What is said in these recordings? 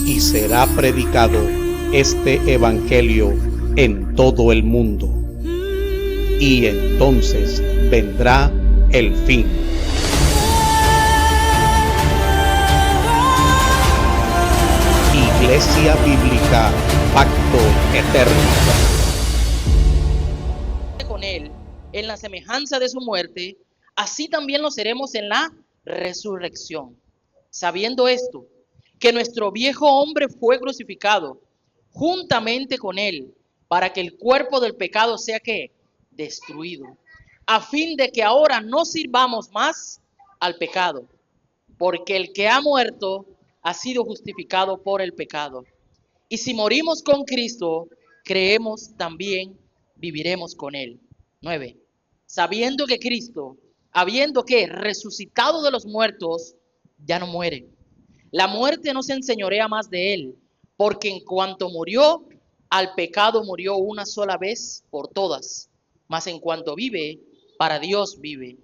y será predicado este evangelio en todo el mundo. Y entonces vendrá el fin. Iglesia Bíblica Pacto Eterno. Con él en la semejanza de su muerte, así también lo seremos en la resurrección. Sabiendo esto, que nuestro viejo hombre fue crucificado juntamente con él, para que el cuerpo del pecado sea ¿qué? Destruido, a fin de que ahora no sirvamos más al pecado, porque el que ha muerto ha sido justificado por el pecado. Y si morimos con Cristo, creemos también viviremos con él. 9. Sabiendo que Cristo, habiendo que resucitado de los muertos, ya no muere. La muerte no se enseñorea más de él, porque en cuanto murió, al pecado murió una sola vez por todas, mas en cuanto vive, para Dios vive.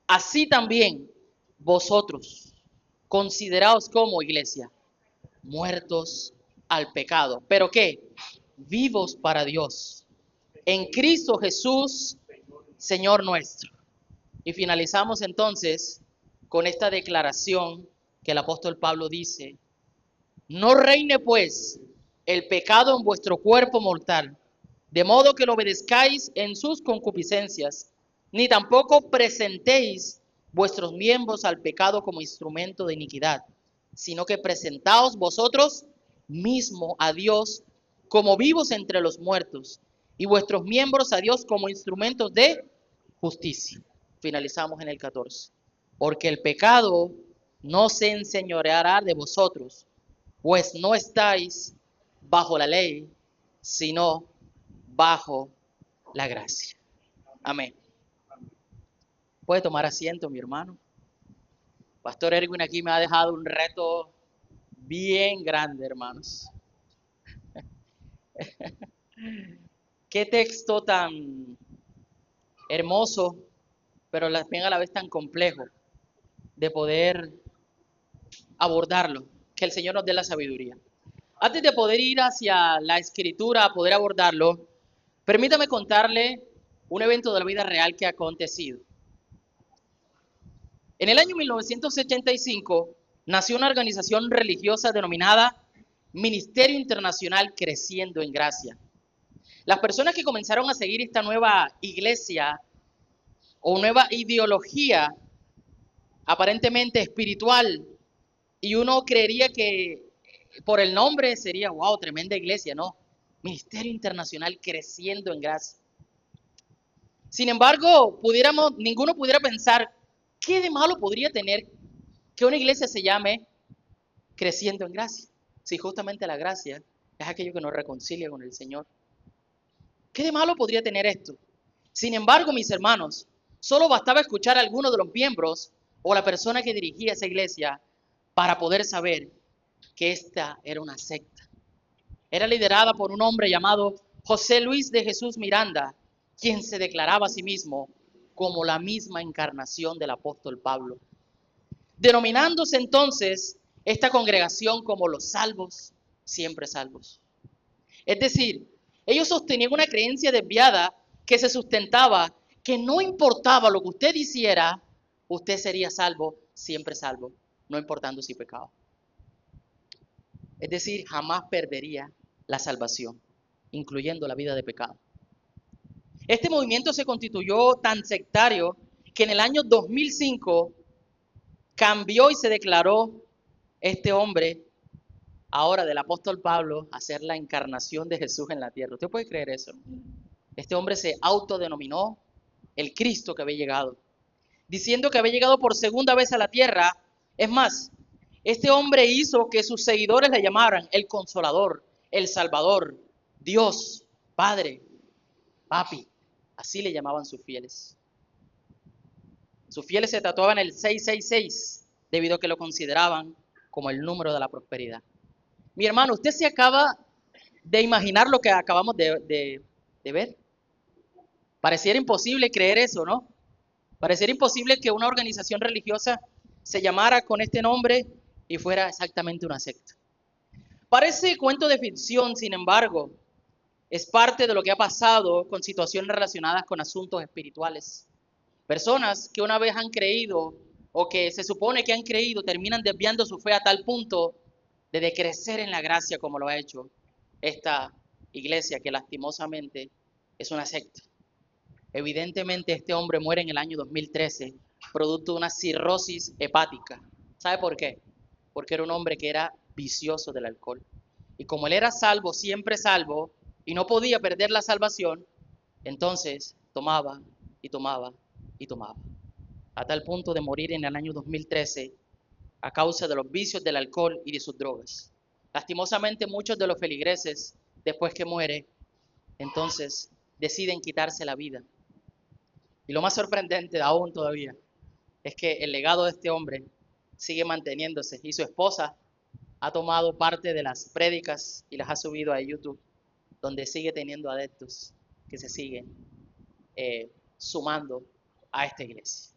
Así también vosotros, consideraos como iglesia, muertos al pecado, pero ¿qué? Vivos para Dios, en Cristo Jesús, Señor nuestro. Y finalizamos entonces con esta declaración que el apóstol Pablo dice: no reine pues el pecado en vuestro cuerpo mortal, de modo que lo obedezcáis en sus concupiscencias, ni tampoco presentéis vuestros miembros al pecado como instrumento de iniquidad, sino que presentaos vosotros mismos a Dios como vivos entre los muertos, y vuestros miembros a Dios como instrumentos de justicia. Finalizamos en el 14. Porque el pecado no se enseñoreará de vosotros, pues no estáis bajo la ley, sino bajo la gracia. Amén. Puede tomar asiento, mi hermano. Pastor Erwin aquí me ha dejado un reto bien grande, hermanos. Qué texto tan hermoso, pero también a la vez tan complejo de poder abordarlo. Que el Señor nos dé la sabiduría. Antes de poder ir hacia la escritura, a poder abordarlo, permítame contarle un evento de la vida real que ha acontecido. En el año 1985 nació una organización religiosa denominada Ministerio Internacional Creciendo en Gracia. Las personas que comenzaron a seguir esta nueva iglesia o nueva ideología aparentemente espiritual, y uno creería que por el nombre sería, wow, tremenda iglesia, ¿no? Ministerio Internacional Creciendo en Gracia. Sin embargo, ninguno pudiera pensar, ¿qué de malo podría tener que una iglesia se llame Creciendo en Gracia? Si justamente la gracia es aquello que nos reconcilia con el Señor. ¿Qué de malo podría tener esto? Sin embargo, mis hermanos, solo bastaba escuchar a alguno de los miembros o la persona que dirigía esa iglesia para poder saber que esta era una secta. Era liderada por un hombre llamado José Luis de Jesús Miranda, quien se declaraba a sí mismo como la misma encarnación del apóstol Pablo, denominándose entonces esta congregación como los salvos, siempre salvos. Es decir, ellos sostenían una creencia desviada que se sustentaba que no importaba lo que usted hiciera, usted sería salvo, siempre salvo, no importando si pecaba. Es decir, jamás perdería la salvación, incluyendo la vida de pecado. Este movimiento se constituyó tan sectario que en el año 2005 cambió y se declaró este hombre, ahora del apóstol Pablo, a ser la encarnación de Jesús en la tierra. ¿Usted puede creer eso? Este hombre se autodenominó el Cristo que había llegado, diciendo que había llegado por segunda vez a la tierra. Es más, este hombre hizo que sus seguidores le llamaran el Consolador, el Salvador, Dios, Padre, Papi. Así le llamaban sus fieles. Sus fieles se tatuaban el 666 debido a que lo consideraban como el número de la prosperidad. Mi hermano, ¿usted se acaba de imaginar lo que acabamos de ver? Pareciera imposible creer eso, ¿no? Pareciera imposible que una organización religiosa se llamara con este nombre y fuera exactamente una secta. Parece cuento de ficción, sin embargo, es parte de lo que ha pasado con situaciones relacionadas con asuntos espirituales. Personas que una vez han creído o que se supone que han creído terminan desviando su fe a tal punto de decrecer en la gracia como lo ha hecho esta iglesia que lastimosamente es una secta. Evidentemente este hombre muere en el año 2013 producto de una cirrosis hepática. ¿Sabe por qué? Porque era un hombre que era vicioso del alcohol. Y como él era salvo, siempre salvo, y no podía perder la salvación, entonces tomaba y tomaba y tomaba. A tal punto de morir en el año 2013 a causa de los vicios del alcohol y de sus drogas. Lastimosamente muchos de los feligreses, después que muere, entonces deciden quitarse la vida. Y lo más sorprendente aún todavía es que el legado de este hombre sigue manteniéndose y su esposa ha tomado parte de las prédicas y las ha subido a YouTube, donde sigue teniendo adeptos que se siguen sumando a esta iglesia.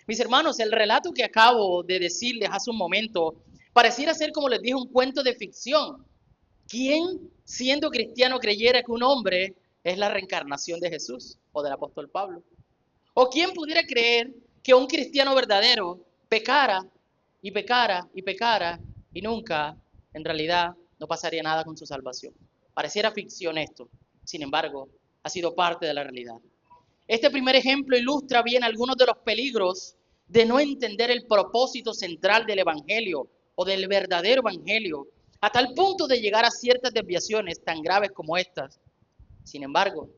Mis hermanos, el relato que acabo de decirles hace un momento pareciera ser, como les dije, un cuento de ficción. ¿Quién, siendo cristiano, creyera que un hombre es la reencarnación de Jesús o del apóstol Pablo? ¿O quién pudiera creer que un cristiano verdadero pecara y pecara y pecara y nunca, en realidad, no pasaría nada con su salvación? Pareciera ficción esto, sin embargo, ha sido parte de la realidad. Este primer ejemplo ilustra bien algunos de los peligros de no entender el propósito central del Evangelio o del verdadero Evangelio, a tal punto de llegar a ciertas desviaciones tan graves como estas. Sin embargo,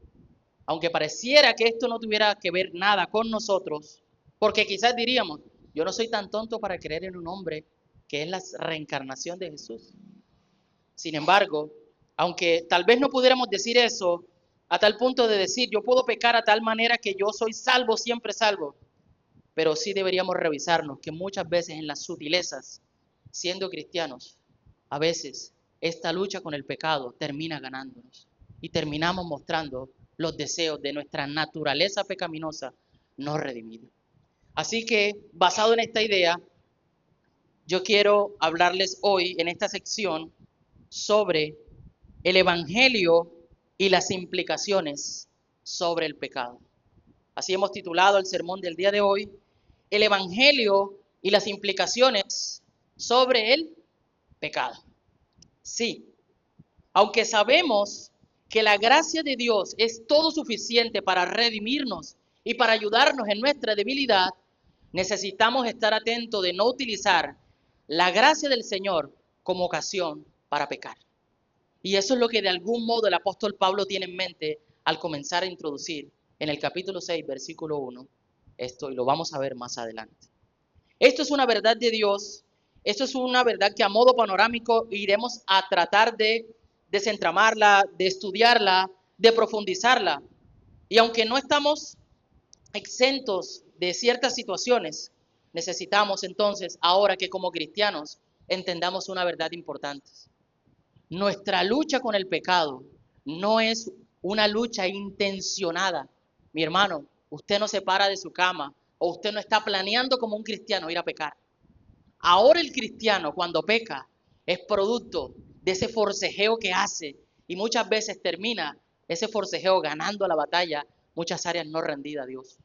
aunque pareciera que esto no tuviera que ver nada con nosotros, porque quizás diríamos, yo no soy tan tonto para creer en un hombre que es la reencarnación de Jesús. Sin embargo, aunque tal vez no pudiéramos decir eso, a tal punto de decir, yo puedo pecar a tal manera que yo soy salvo, siempre salvo, pero sí deberíamos revisarnos que muchas veces en las sutilezas, siendo cristianos, a veces esta lucha con el pecado termina ganándonos y terminamos mostrando los deseos de nuestra naturaleza pecaminosa no redimida. Así que, basado en esta idea, yo quiero hablarles hoy en esta sección sobre el Evangelio y las implicaciones sobre el pecado. Así hemos titulado el sermón del día de hoy, el Evangelio y las implicaciones sobre el pecado. Sí, aunque sabemos que la gracia de Dios es todo suficiente para redimirnos y para ayudarnos en nuestra debilidad, necesitamos estar atentos de no utilizar la gracia del Señor como ocasión para pecar. Y eso es lo que de algún modo el apóstol Pablo tiene en mente al comenzar a introducir en el capítulo 6, versículo 1, esto, y lo vamos a ver más adelante. Esto es una verdad de Dios, esto es una verdad que a modo panorámico iremos a tratar de desentramarla, de estudiarla, de profundizarla. Y aunque no estamos exentos de ciertas situaciones, necesitamos entonces, ahora que como cristianos entendamos una verdad importante. Nuestra lucha con el pecado no es una lucha intencionada. Mi hermano, usted no se para de su cama o usted no está planeando como un cristiano ir a pecar. Ahora el cristiano cuando peca es producto de ese forcejeo que hace y muchas veces termina ese forcejeo ganando la batalla, muchas áreas no rendidas a Dios.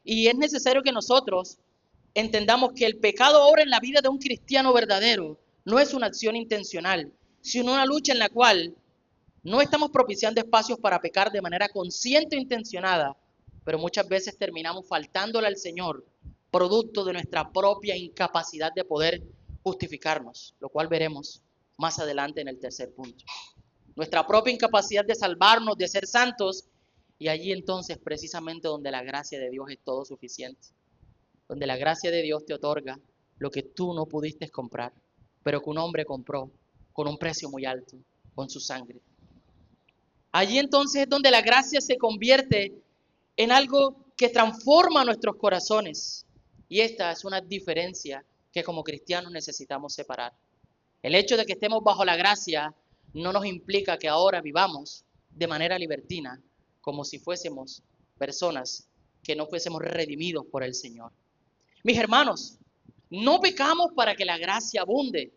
Y es necesario que nosotros entendamos que el pecado ahora en la vida de un cristiano verdadero no es una acción intencional, sino una lucha en la cual no estamos propiciando espacios para pecar de manera consciente o intencionada, pero muchas veces terminamos faltándole al Señor, producto de nuestra propia incapacidad de poder justificarnos, lo cual veremos más adelante en el tercer punto. Nuestra propia incapacidad de salvarnos, de ser santos, y allí entonces precisamente donde la gracia de Dios es todo suficiente, donde la gracia de Dios te otorga lo que tú no pudiste comprar, pero que un hombre compró con un precio muy alto, con su sangre. Allí entonces es donde la gracia se convierte en algo que transforma nuestros corazones. Y esta es una diferencia que como cristianos necesitamos separar. El hecho de que estemos bajo la gracia no nos implica que ahora vivamos de manera libertina, como si fuésemos personas que no fuésemos redimidos por el Señor. Mis hermanos, no pecamos para que la gracia abunde.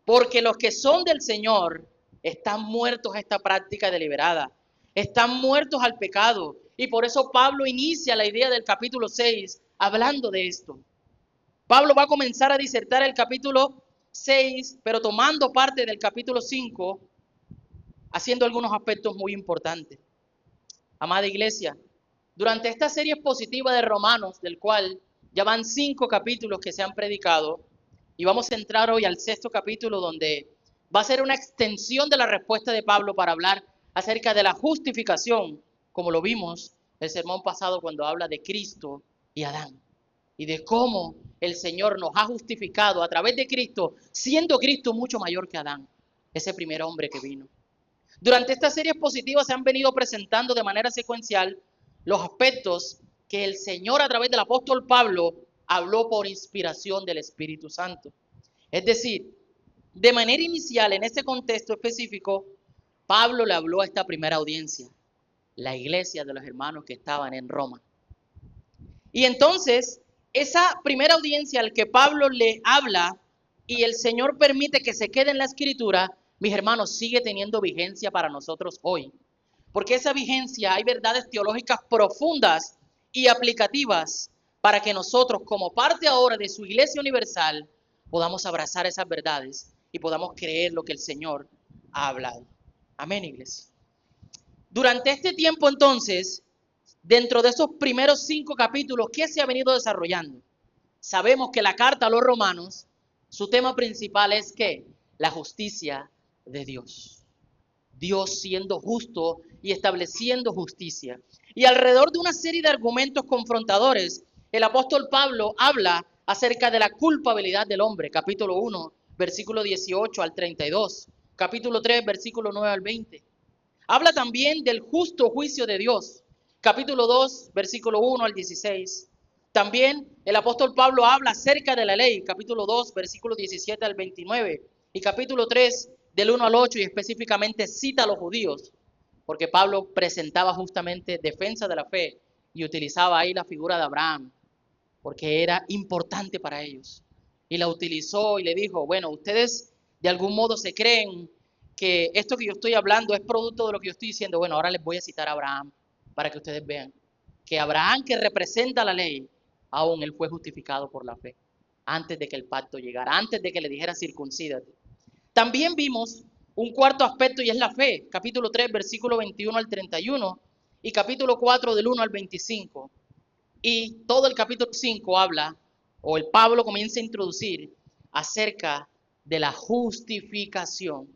Porque los que son del Señor están muertos a esta práctica deliberada, están muertos al pecado. Y por eso Pablo inicia la idea del capítulo 6 hablando de esto. Pablo va a comenzar a disertar el capítulo 6, pero tomando parte del capítulo 5, haciendo algunos aspectos muy importantes. Amada iglesia, durante esta serie expositiva de Romanos, del cual ya van 5 capítulos que se han predicado, y vamos a entrar hoy al 6º capítulo, donde va a ser una extensión de la respuesta de Pablo para hablar acerca de la justificación, como lo vimos el sermón pasado cuando habla de Cristo y Adán, y de cómo el Señor nos ha justificado a través de Cristo, siendo Cristo mucho mayor que Adán, ese primer hombre que vino. Durante esta serie expositiva se han venido presentando de manera secuencial los aspectos que el Señor a través del apóstol Pablo habló por inspiración del Espíritu Santo. Es decir, de manera inicial, en este contexto específico, Pablo le habló a esta primera audiencia, la iglesia de los hermanos que estaban en Roma. Y entonces, esa primera audiencia al que Pablo le habla y el Señor permite que se quede en la Escritura, mis hermanos, sigue teniendo vigencia para nosotros hoy. Porque esa vigencia hay verdades teológicas profundas y aplicativas para que nosotros, como parte ahora de su iglesia universal, podamos abrazar esas verdades y podamos creer lo que el Señor ha hablado. Amén, iglesia. Durante este tiempo, entonces, dentro de esos primeros 5 capítulos, ¿qué se ha venido desarrollando? Sabemos que la carta a los romanos, su tema principal es ¿qué? La justicia de Dios. Dios siendo justo y estableciendo justicia. Y alrededor de una serie de argumentos confrontadores, el apóstol Pablo habla acerca de la culpabilidad del hombre. Capítulo 1, versículo 18 al 32. Capítulo 3, versículo 9 al 20. Habla también del justo juicio de Dios. Capítulo 2, versículo 1 al 16. También el apóstol Pablo habla acerca de la ley. Capítulo 2, versículo 17 al 29. Y capítulo 3, del 1 al 8, y específicamente cita a los judíos, porque Pablo presentaba justamente defensa de la fe y utilizaba ahí la figura de Abraham, porque era importante para ellos. Y la utilizó y le dijo, bueno, ustedes de algún modo se creen que esto que yo estoy hablando es producto de lo que yo estoy diciendo. Bueno, ahora les voy a citar a Abraham para que ustedes vean que Abraham, que representa la ley, aún él fue justificado por la fe, antes de que el pacto llegara, antes de que le dijera circuncídate. También vimos un cuarto aspecto y es la fe, capítulo 3, versículo 21 al 31 y capítulo 4 del 1 al 25. Y todo el capítulo 5 habla, o el Pablo comienza a introducir acerca de la justificación,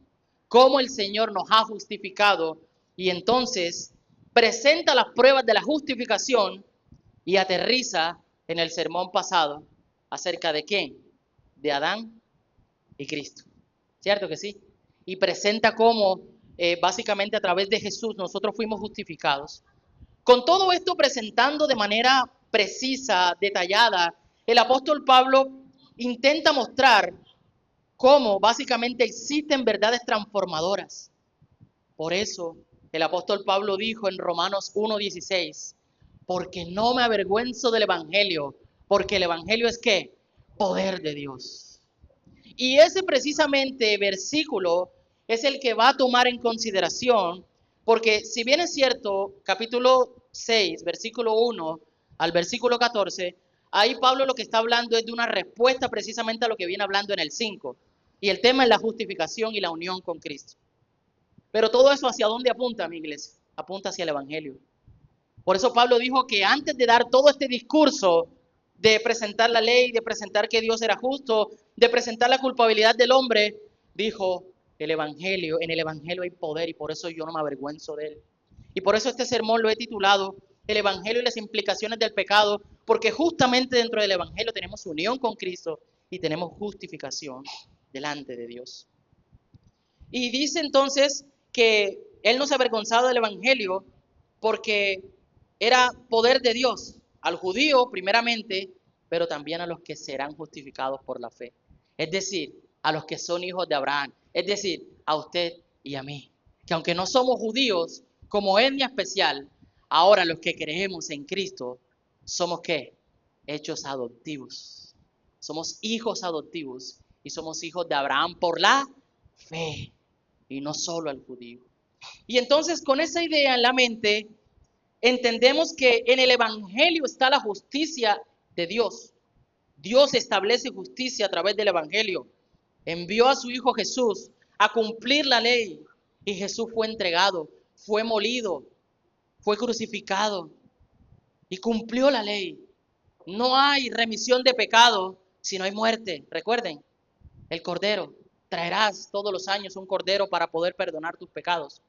cómo el Señor nos ha justificado y entonces presenta las pruebas de la justificación y aterriza en el sermón pasado acerca de quién, de Adán y Cristo. ¿Cierto que sí? Y presenta cómo básicamente a través de Jesús nosotros fuimos justificados. Con todo esto presentando de manera precisa, detallada, el apóstol Pablo intenta mostrar cómo básicamente existen verdades transformadoras. Por eso el apóstol Pablo dijo en Romanos 1:16, porque no me avergüenzo del evangelio, porque el evangelio es ¿qué? Poder de Dios. Y ese precisamente versículo es el que va a tomar en consideración, porque si bien es cierto, capítulo 6, versículo 1 al versículo 14, ahí Pablo lo que está hablando es de una respuesta precisamente a lo que viene hablando en el 5. Y el tema es la justificación y la unión con Cristo. Pero todo eso, ¿hacia dónde apunta, mi iglesia? Apunta hacia el evangelio. Por eso Pablo dijo que antes de dar todo este discurso de presentar la ley, de presentar que Dios era justo, de presentar la culpabilidad del hombre, dijo, el evangelio, en el evangelio hay poder y por eso yo no me avergüenzo de él. Y por eso este sermón lo he titulado El evangelio y las implicaciones del pecado, porque justamente dentro del evangelio tenemos unión con Cristo y tenemos justificación delante de Dios. Y dice entonces que él no se avergonzaba del evangelio porque era poder de Dios al judío primeramente, pero también a los que serán justificados por la fe. Es decir, a los que son hijos de Abraham. Es decir, a usted y a mí. Que aunque no somos judíos como etnia especial, ahora los que creemos en Cristo somos ¿qué? Hechos adoptivos. Somos hijos adoptivos y somos hijos de Abraham por la fe y no solo al judío. Y entonces con esa idea en la mente, entendemos que en el Evangelio está la justicia de Dios. Dios establece justicia a través del Evangelio. Envió a su Hijo Jesús a cumplir la ley y Jesús fue entregado, fue molido, fue crucificado y cumplió la ley. No hay remisión de pecado si no hay muerte. Recuerden, el Cordero. Traerás todos los años un Cordero para poder perdonar tus pecados.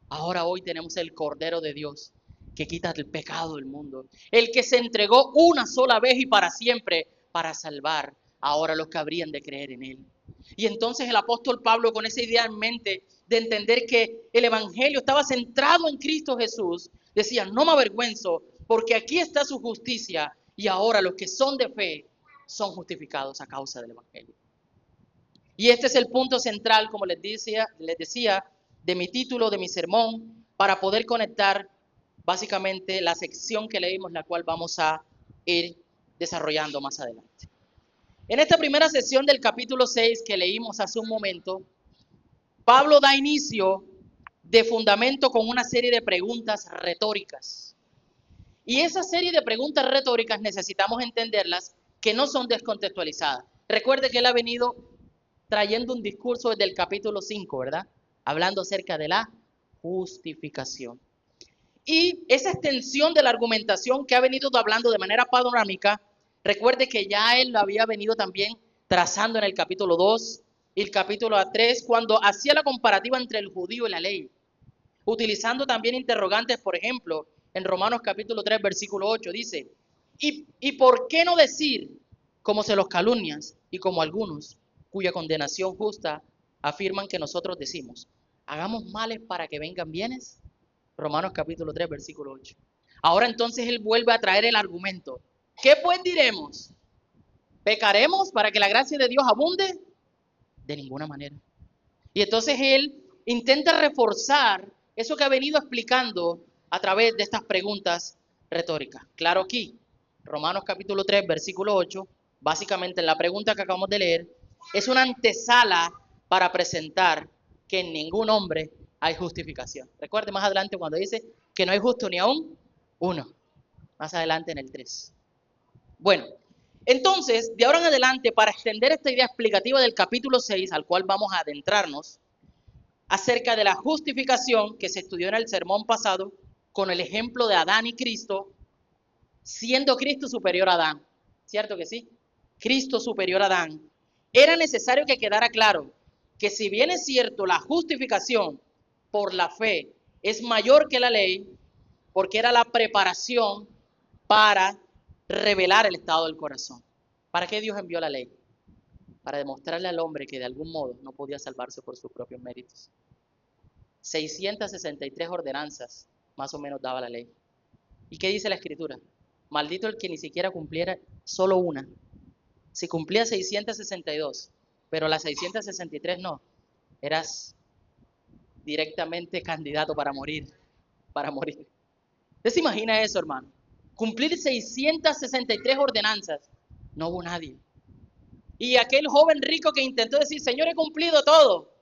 Ahora hoy tenemos el Cordero de Dios que quita el pecado del mundo. El que se entregó una sola vez y para siempre para salvar ahora los que habrían de creer en él. Y entonces el apóstol Pablo, con esa idea en mente de entender que el evangelio estaba centrado en Cristo Jesús, decía: no me avergüenzo, porque aquí está su justicia y ahora los que son de fe son justificados a causa del evangelio. Y este es el punto central, como les decía, de mi título, de mi sermón, para poder conectar básicamente la sección que leímos, la cual vamos a ir desarrollando más adelante. En esta primera sesión del capítulo 6 que leímos hace un momento, Pablo da inicio de fundamento con una serie de preguntas retóricas. Y esa serie de preguntas retóricas necesitamos entenderlas, que no son descontextualizadas. Recuerde que él ha venido trayendo un discurso desde el capítulo 5, ¿verdad? Hablando acerca de la justificación. Y esa extensión de la argumentación que ha venido hablando de manera panorámica, recuerde que ya él lo había venido también trazando en el capítulo 2 y el capítulo 3, cuando hacía la comparativa entre el judío y la ley, utilizando también interrogantes. Por ejemplo, en Romanos capítulo 3, versículo 8, dice: ¿Y por qué no decir, como se los calumnias, y como algunos, cuya condenación justa afirman que nosotros decimos, hagamos males para que vengan bienes? Romanos capítulo 3, versículo 8. Ahora entonces él vuelve a traer el argumento. ¿Qué pues diremos? ¿Pecaremos para que la gracia de Dios abunde? De ninguna manera. Y entonces él intenta reforzar eso que ha venido explicando a través de estas preguntas retóricas. Claro, aquí, Romanos capítulo 3, versículo 8, básicamente en la pregunta que acabamos de leer, es una antesala para presentar que en ningún hombre hay justificación. Recuerde más adelante cuando dice que no hay justo ni aún uno. Más adelante en el 3. Bueno, entonces, de ahora en adelante, para extender esta idea explicativa del capítulo 6, al cual vamos a adentrarnos, acerca de la justificación que se estudió en el sermón pasado, con el ejemplo de Adán y Cristo, siendo Cristo superior a Adán. ¿Cierto que sí? Cristo superior a Adán. Era necesario que quedara claro que si bien es cierto, la justificación por la fe es mayor que la ley, porque era la preparación para revelar el estado del corazón. ¿Para qué Dios envió la ley? Para demostrarle al hombre que de algún modo no podía salvarse por sus propios méritos. 663 ordenanzas más o menos daba la ley. ¿Y qué dice la Escritura? Maldito el que ni siquiera cumpliera solo una. Si cumplía 662, pero las 663 no, eras directamente candidato para morir. ¿Usted se imagina eso, hermano? Cumplir 663 ordenanzas, no hubo nadie. Y aquel joven rico que intentó decir, Señor, he cumplido todo.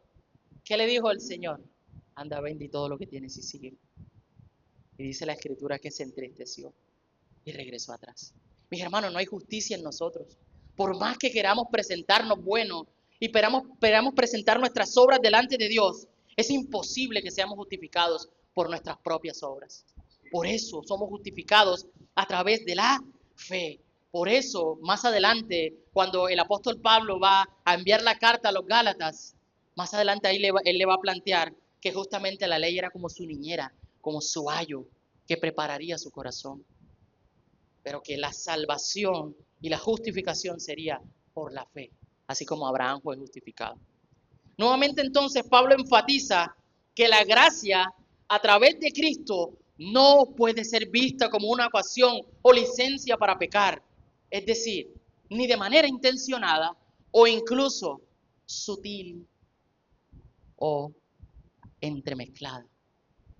¿Qué le dijo el Señor? Anda, vende todo lo que tienes y sigue. Y dice la Escritura que se entristeció y regresó atrás. Mis hermanos, no hay justicia en nosotros. Por más que queramos presentarnos buenos y esperamos presentar nuestras obras delante de Dios, es imposible que seamos justificados por nuestras propias obras. Por eso somos justificados a través de la fe. Por eso, más adelante, cuando el apóstol Pablo va a enviar la carta a los Gálatas, más adelante ahí él le va a plantear que justamente la ley era como su niñera, como su ayo, que prepararía su corazón. Pero que la salvación y la justificación sería por la fe, así como Abraham fue justificado. Nuevamente entonces Pablo enfatiza que la gracia a través de Cristo no puede ser vista como una ocasión o licencia para pecar. Es decir, ni de manera intencionada o incluso sutil o entremezclada.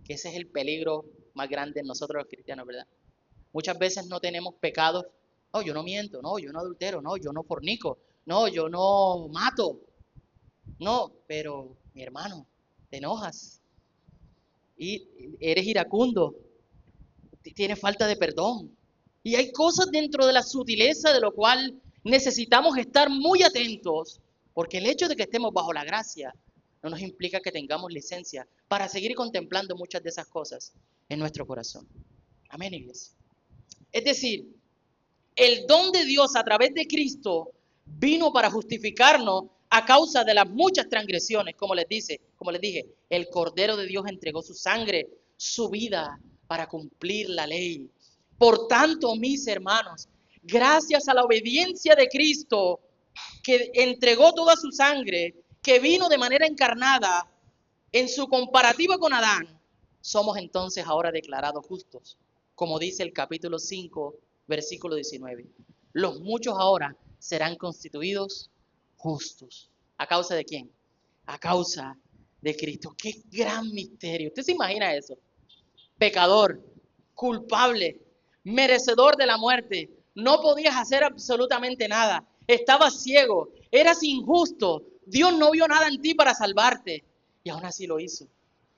Que ese es el peligro más grande en nosotros los cristianos, ¿verdad? Muchas veces no tenemos pecados No, yo no miento, no, yo no adultero, no, yo no fornico, no, yo no mato. No, pero mi hermano, te enojas y eres iracundo, tienes falta de perdón. Y hay cosas dentro de la sutileza de lo cual necesitamos estar muy atentos, porque el hecho de que estemos bajo la gracia no nos implica que tengamos licencia para seguir contemplando muchas de esas cosas en nuestro corazón. Amén, iglesia. Es decir, el don de Dios a través de Cristo vino para justificarnos a causa de las muchas transgresiones, como les dije, el Cordero de Dios entregó su sangre, su vida para cumplir la ley. Por tanto, mis hermanos, gracias a la obediencia de Cristo, que entregó toda su sangre, que vino de manera encarnada, en su comparativa con Adán, somos entonces ahora declarados justos, como dice el capítulo 5, versículo 19. Los muchos ahora serán constituidos justos. ¿A causa de quién? A causa de Cristo. ¡Qué gran misterio! ¿Usted se imagina eso? Pecador, culpable, merecedor de la muerte. No podías hacer absolutamente nada. Estabas ciego, eras injusto. Dios no vio nada en ti para salvarte. Y aún así lo hizo.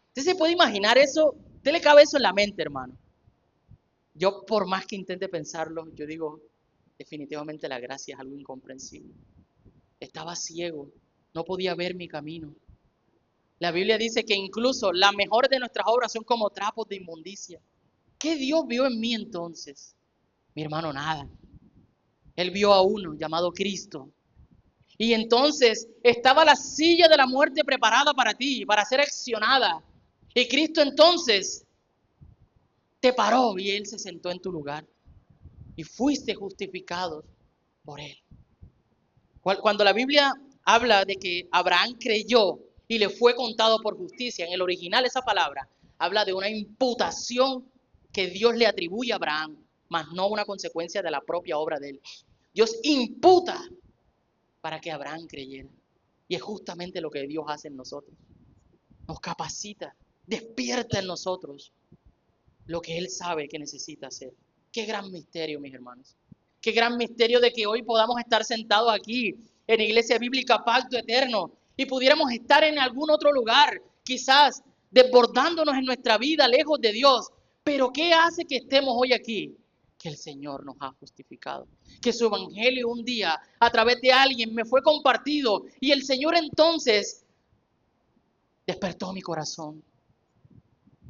¿Usted se puede imaginar eso? ¿Usted le cabe eso en la mente, hermano? Yo, por más que intente pensarlo, yo digo, definitivamente la gracia es algo incomprensible. Estaba ciego, no podía ver mi camino. La Biblia dice que incluso las mejores de nuestras obras son como trapos de inmundicia. ¿Qué Dios vio en mí entonces? Mi hermano, nada. Él vio a uno llamado Cristo. Y entonces estaba la silla de la muerte preparada para ti, para ser accionada. Y Cristo entonces te paró y Él se sentó en tu lugar. Y fuiste justificado por Él. Cuando la Biblia habla de que Abraham creyó y le fue contado por justicia, en el original esa palabra habla de una imputación que Dios le atribuye a Abraham, mas no una consecuencia de la propia obra de él. Dios imputa para que Abraham creyera. Y es justamente lo que Dios hace en nosotros. Nos capacita, despierta en nosotros lo que Él sabe que necesita hacer. Qué gran misterio, mis hermanos. Qué gran misterio de que hoy podamos estar sentados aquí en Iglesia Bíblica Pacto Eterno y pudiéramos estar en algún otro lugar, quizás desbordándonos en nuestra vida, lejos de Dios. Pero ¿qué hace que estemos hoy aquí? Que el Señor nos ha justificado. Que su evangelio un día a través de alguien me fue compartido y el Señor entonces despertó mi corazón.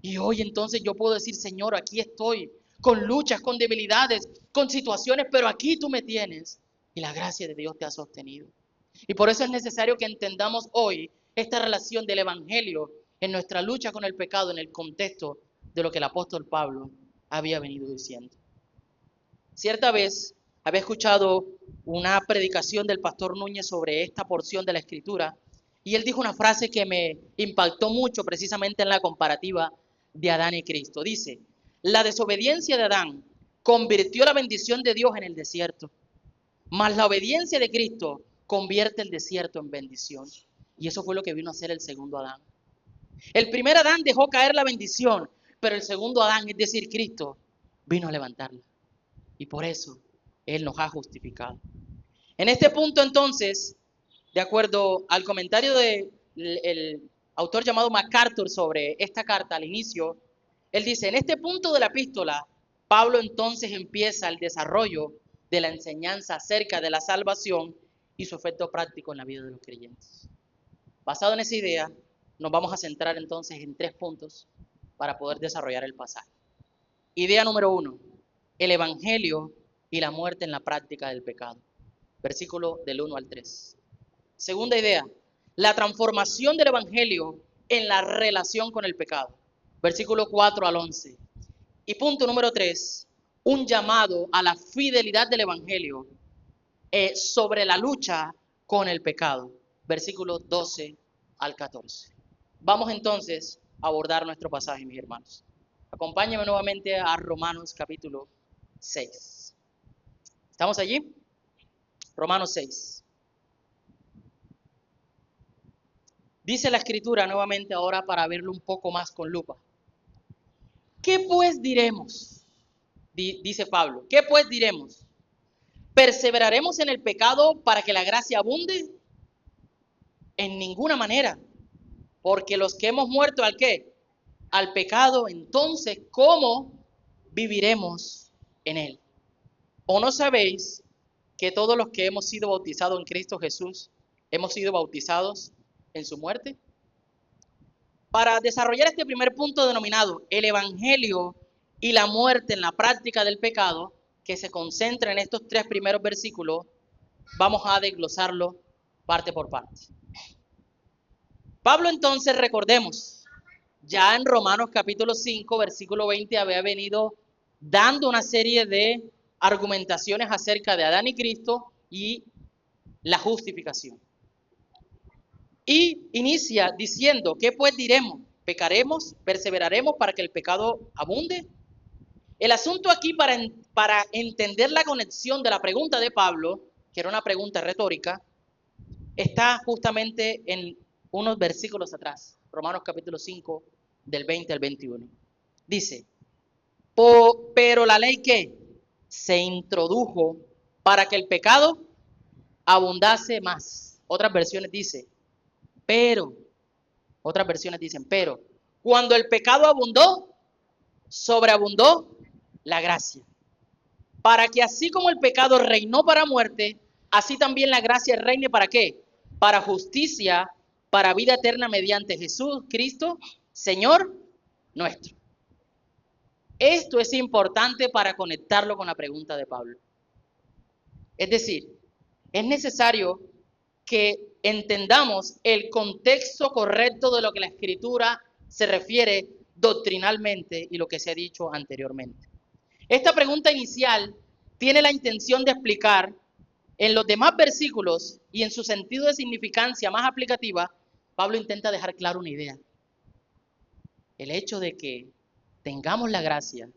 Y hoy entonces yo puedo decir, Señor, aquí estoy, con luchas, con debilidades, con situaciones, pero aquí tú me tienes. Y la gracia de Dios te ha sostenido. Y por eso es necesario que entendamos hoy esta relación del evangelio en nuestra lucha con el pecado en el contexto de lo que el apóstol Pablo había venido diciendo. Cierta vez había escuchado una predicación del pastor Núñez sobre esta porción de la Escritura y él dijo una frase que me impactó mucho precisamente en la comparativa de Adán y Cristo. Dice, la desobediencia de Adán convirtió la bendición de Dios en el desierto, mas la obediencia de Cristo convierte el desierto en bendición. Y eso fue lo que vino a hacer el segundo Adán. El primer Adán dejó caer la bendición, pero el segundo Adán, es decir, Cristo, vino a levantarla. Y por eso Él nos ha justificado. En este punto entonces, de acuerdo al comentario del autor llamado MacArthur sobre esta carta al inicio, él dice, en este punto de la epístola, Pablo entonces empieza el desarrollo de la enseñanza acerca de la salvación y su efecto práctico en la vida de los creyentes. Basado en esa idea, nos vamos a centrar entonces en 3 puntos para poder desarrollar el pasaje. Idea número 1, el evangelio y la muerte en la práctica del pecado. Versículo del 1 al 3. Segunda idea, la transformación del evangelio en la relación con el pecado. Versículo 4 al 11. Y punto número 3, un llamado a la fidelidad del evangelio sobre la lucha con el pecado. Versículo 12 al 14. Vamos entonces a abordar nuestro pasaje, mis hermanos. Acompáñenme nuevamente a Romanos capítulo 6. ¿Estamos allí? Romanos 6. Dice la Escritura nuevamente ahora para verlo un poco más con lupa. ¿Qué pues diremos? Dice Pablo. ¿Qué pues diremos? ¿Perseveraremos en el pecado para que la gracia abunde? En ninguna manera. Porque los que hemos muerto ¿al qué? Al pecado, entonces, ¿cómo viviremos en él? ¿O no sabéis que todos los que hemos sido bautizados en Cristo Jesús, hemos sido bautizados en su muerte? Para desarrollar este primer punto denominado el Evangelio y la muerte en la práctica del pecado, que se concentra en estos 3 primeros versículos, vamos a desglosarlo parte por parte. Pablo entonces, recordemos, ya en Romanos capítulo 5, versículo 20, había venido dando una serie de argumentaciones acerca de Adán y Cristo y la justificación. Y inicia diciendo, ¿qué pues diremos? ¿Pecaremos? ¿Perseveraremos para que el pecado abunde? El asunto aquí para entender la conexión de la pregunta de Pablo, que era una pregunta retórica, está justamente en unos versículos atrás, Romanos capítulo 5, del 20 al 21. Dice, pero la ley ¿qué? Se introdujo para que el pecado abundase más. Otras versiones dicen, otras versiones dicen, pero cuando el pecado abundó, sobreabundó la gracia. Para que así como el pecado reinó para muerte, así también la gracia reine ¿para qué? Para justicia, para vida eterna mediante Jesús Cristo, Señor nuestro. Esto es importante para conectarlo con la pregunta de Pablo. Es decir, es necesario que entendamos el contexto correcto de lo que la Escritura se refiere doctrinalmente y lo que se ha dicho anteriormente. Esta pregunta inicial tiene la intención de explicar en los demás versículos y en su sentido de significancia más aplicativa, Pablo intenta dejar claro una idea. El hecho de que tengamos la gracia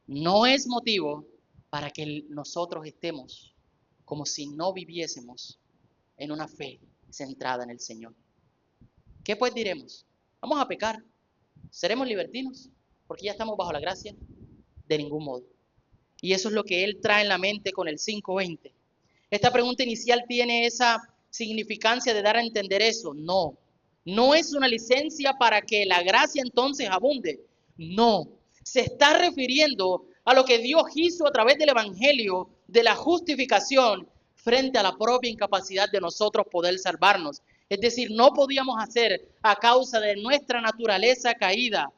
no es motivo para que nosotros estemos como si no viviésemos en una fe centrada en el Señor. ¿Qué pues diremos? ¿Vamos a pecar? ¿Seremos libertinos? Porque ya estamos bajo la gracia. De ningún modo. Y eso es lo que él trae en la mente con el 5:20. Esta pregunta inicial tiene esa significancia de dar a entender eso. No es una licencia para que la gracia entonces abunde. No, se está refiriendo a lo que Dios hizo a través del Evangelio, de la justificación, frente a la propia incapacidad de nosotros poder salvarnos. Es decir, no podíamos hacer a causa de nuestra naturaleza caída.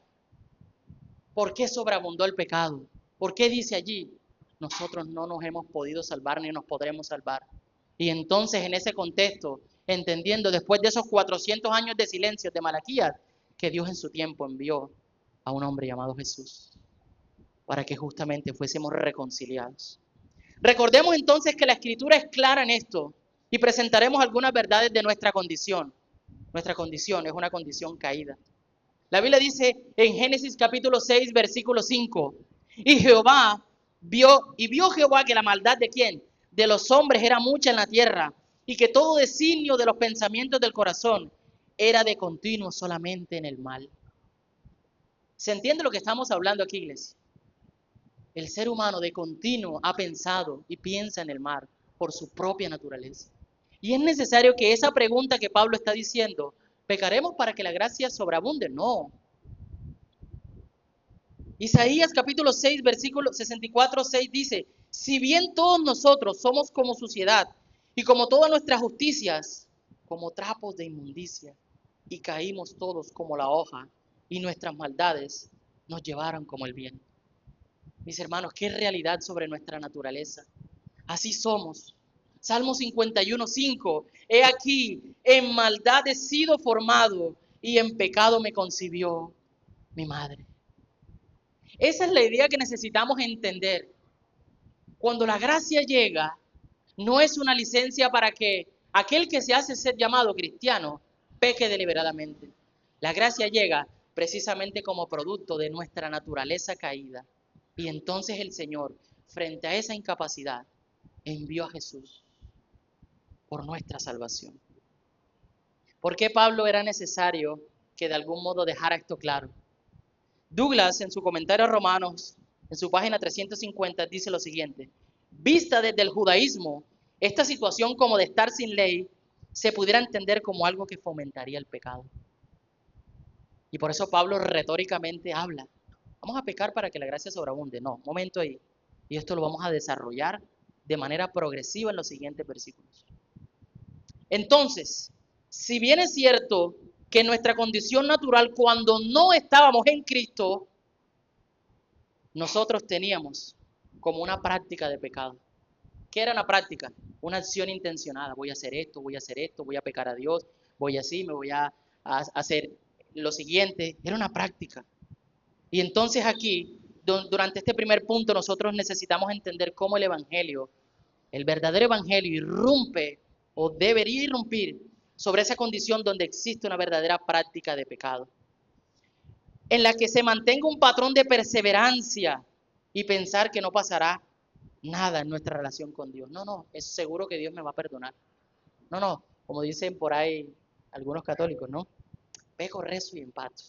¿Por qué sobreabundó el pecado? ¿Por qué dice allí? Nosotros no nos hemos podido salvar ni nos podremos salvar. Y entonces en ese contexto, entendiendo después de esos 400 años de silencio de Malaquías, que Dios en su tiempo envió a un hombre llamado Jesús, para que justamente fuésemos reconciliados. Recordemos entonces que la Escritura es clara en esto y presentaremos algunas verdades de nuestra condición. Nuestra condición es una condición caída. La Biblia dice en Génesis capítulo 6, versículo 5, vio Jehová que la maldad ¿de quién? De los hombres era mucha en la tierra, y que todo designio de los pensamientos del corazón era de continuo solamente en el mal. ¿Se entiende lo que estamos hablando aquí, iglesia? El ser humano de continuo ha pensado y piensa en el mal por su propia naturaleza. Y es necesario que esa pregunta que Pablo está diciendo, ¿pecaremos para que la gracia sobreabunde? No. Isaías capítulo 6, versículo 64, 6 dice, si bien todos nosotros somos como suciedad y como todas nuestras justicias, como trapos de inmundicia, y caímos todos como la hoja, y nuestras maldades nos llevaron como el viento. Mis hermanos, qué realidad sobre nuestra naturaleza. Así somos. Salmo 51, 5, he aquí, en maldad he sido formado, y en pecado me concibió mi madre. Esa es la idea que necesitamos entender. Cuando la gracia llega, no es una licencia para que aquel que se hace ser llamado cristiano peque deliberadamente. La gracia llega precisamente como producto de nuestra naturaleza caída. Y entonces el Señor, frente a esa incapacidad, envió a Jesús por nuestra salvación. ¿Por qué Pablo era necesario que de algún modo dejara esto claro? Douglas, en su comentario a Romanos, en su página 350, dice lo siguiente: Vista desde el judaísmo, esta situación como de estar sin ley se pudiera entender como algo que fomentaría el pecado. Y por eso Pablo retóricamente habla, vamos a pecar para que la gracia sobreabunde. No, momento ahí. Y esto lo vamos a desarrollar de manera progresiva en los siguientes versículos. Entonces, si bien es cierto que nuestra condición natural cuando no estábamos en Cristo, nosotros teníamos como una práctica de pecado. ¿Qué era una práctica? Una acción intencionada. Voy a hacer esto, voy a hacer esto, voy a pecar a Dios, voy así, me voy a hacer lo siguiente. Era una práctica. Y entonces aquí, durante este primer punto, nosotros necesitamos entender cómo el Evangelio, el verdadero Evangelio, irrumpe o debería irrumpir sobre esa condición donde existe una verdadera práctica de pecado, en la que se mantenga un patrón de perseverancia y pensar que no pasará nada en nuestra relación con Dios. No, es seguro que Dios me va a perdonar. No, como dicen por ahí algunos católicos, ¿no? Peco, rezo y empato.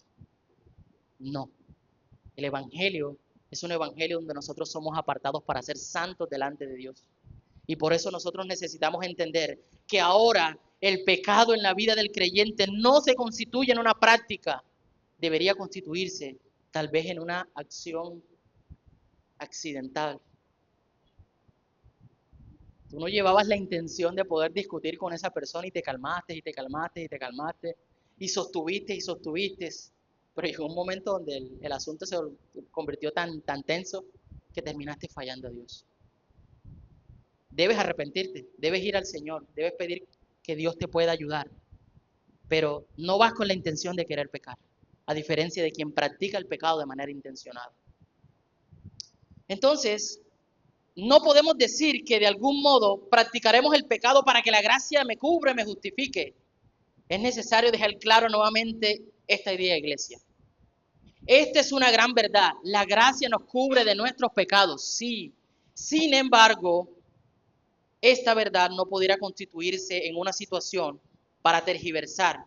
No, el Evangelio es un Evangelio donde nosotros somos apartados para ser santos delante de Dios. Y por eso nosotros necesitamos entender que ahora el pecado en la vida del creyente no se constituye en una práctica, debería constituirse tal vez en una acción accidental. Tú no llevabas la intención de poder discutir con esa persona y te calmaste y te calmaste y te calmaste y sostuviste, pero llegó un momento donde el asunto se convirtió tan tenso que terminaste fallando a Dios. Debes arrepentirte, debes ir al Señor, debes pedir que Dios te pueda ayudar, pero no vas con la intención de querer pecar, a diferencia de quien practica el pecado de manera intencionada. Entonces, no podemos decir que de algún modo practicaremos el pecado para que la gracia me cubra y me justifique. Es necesario dejar claro nuevamente esta idea, iglesia. Esta es una gran verdad. La gracia nos cubre de nuestros pecados, sí. Sin embargo, esta verdad no pudiera constituirse en una situación para tergiversar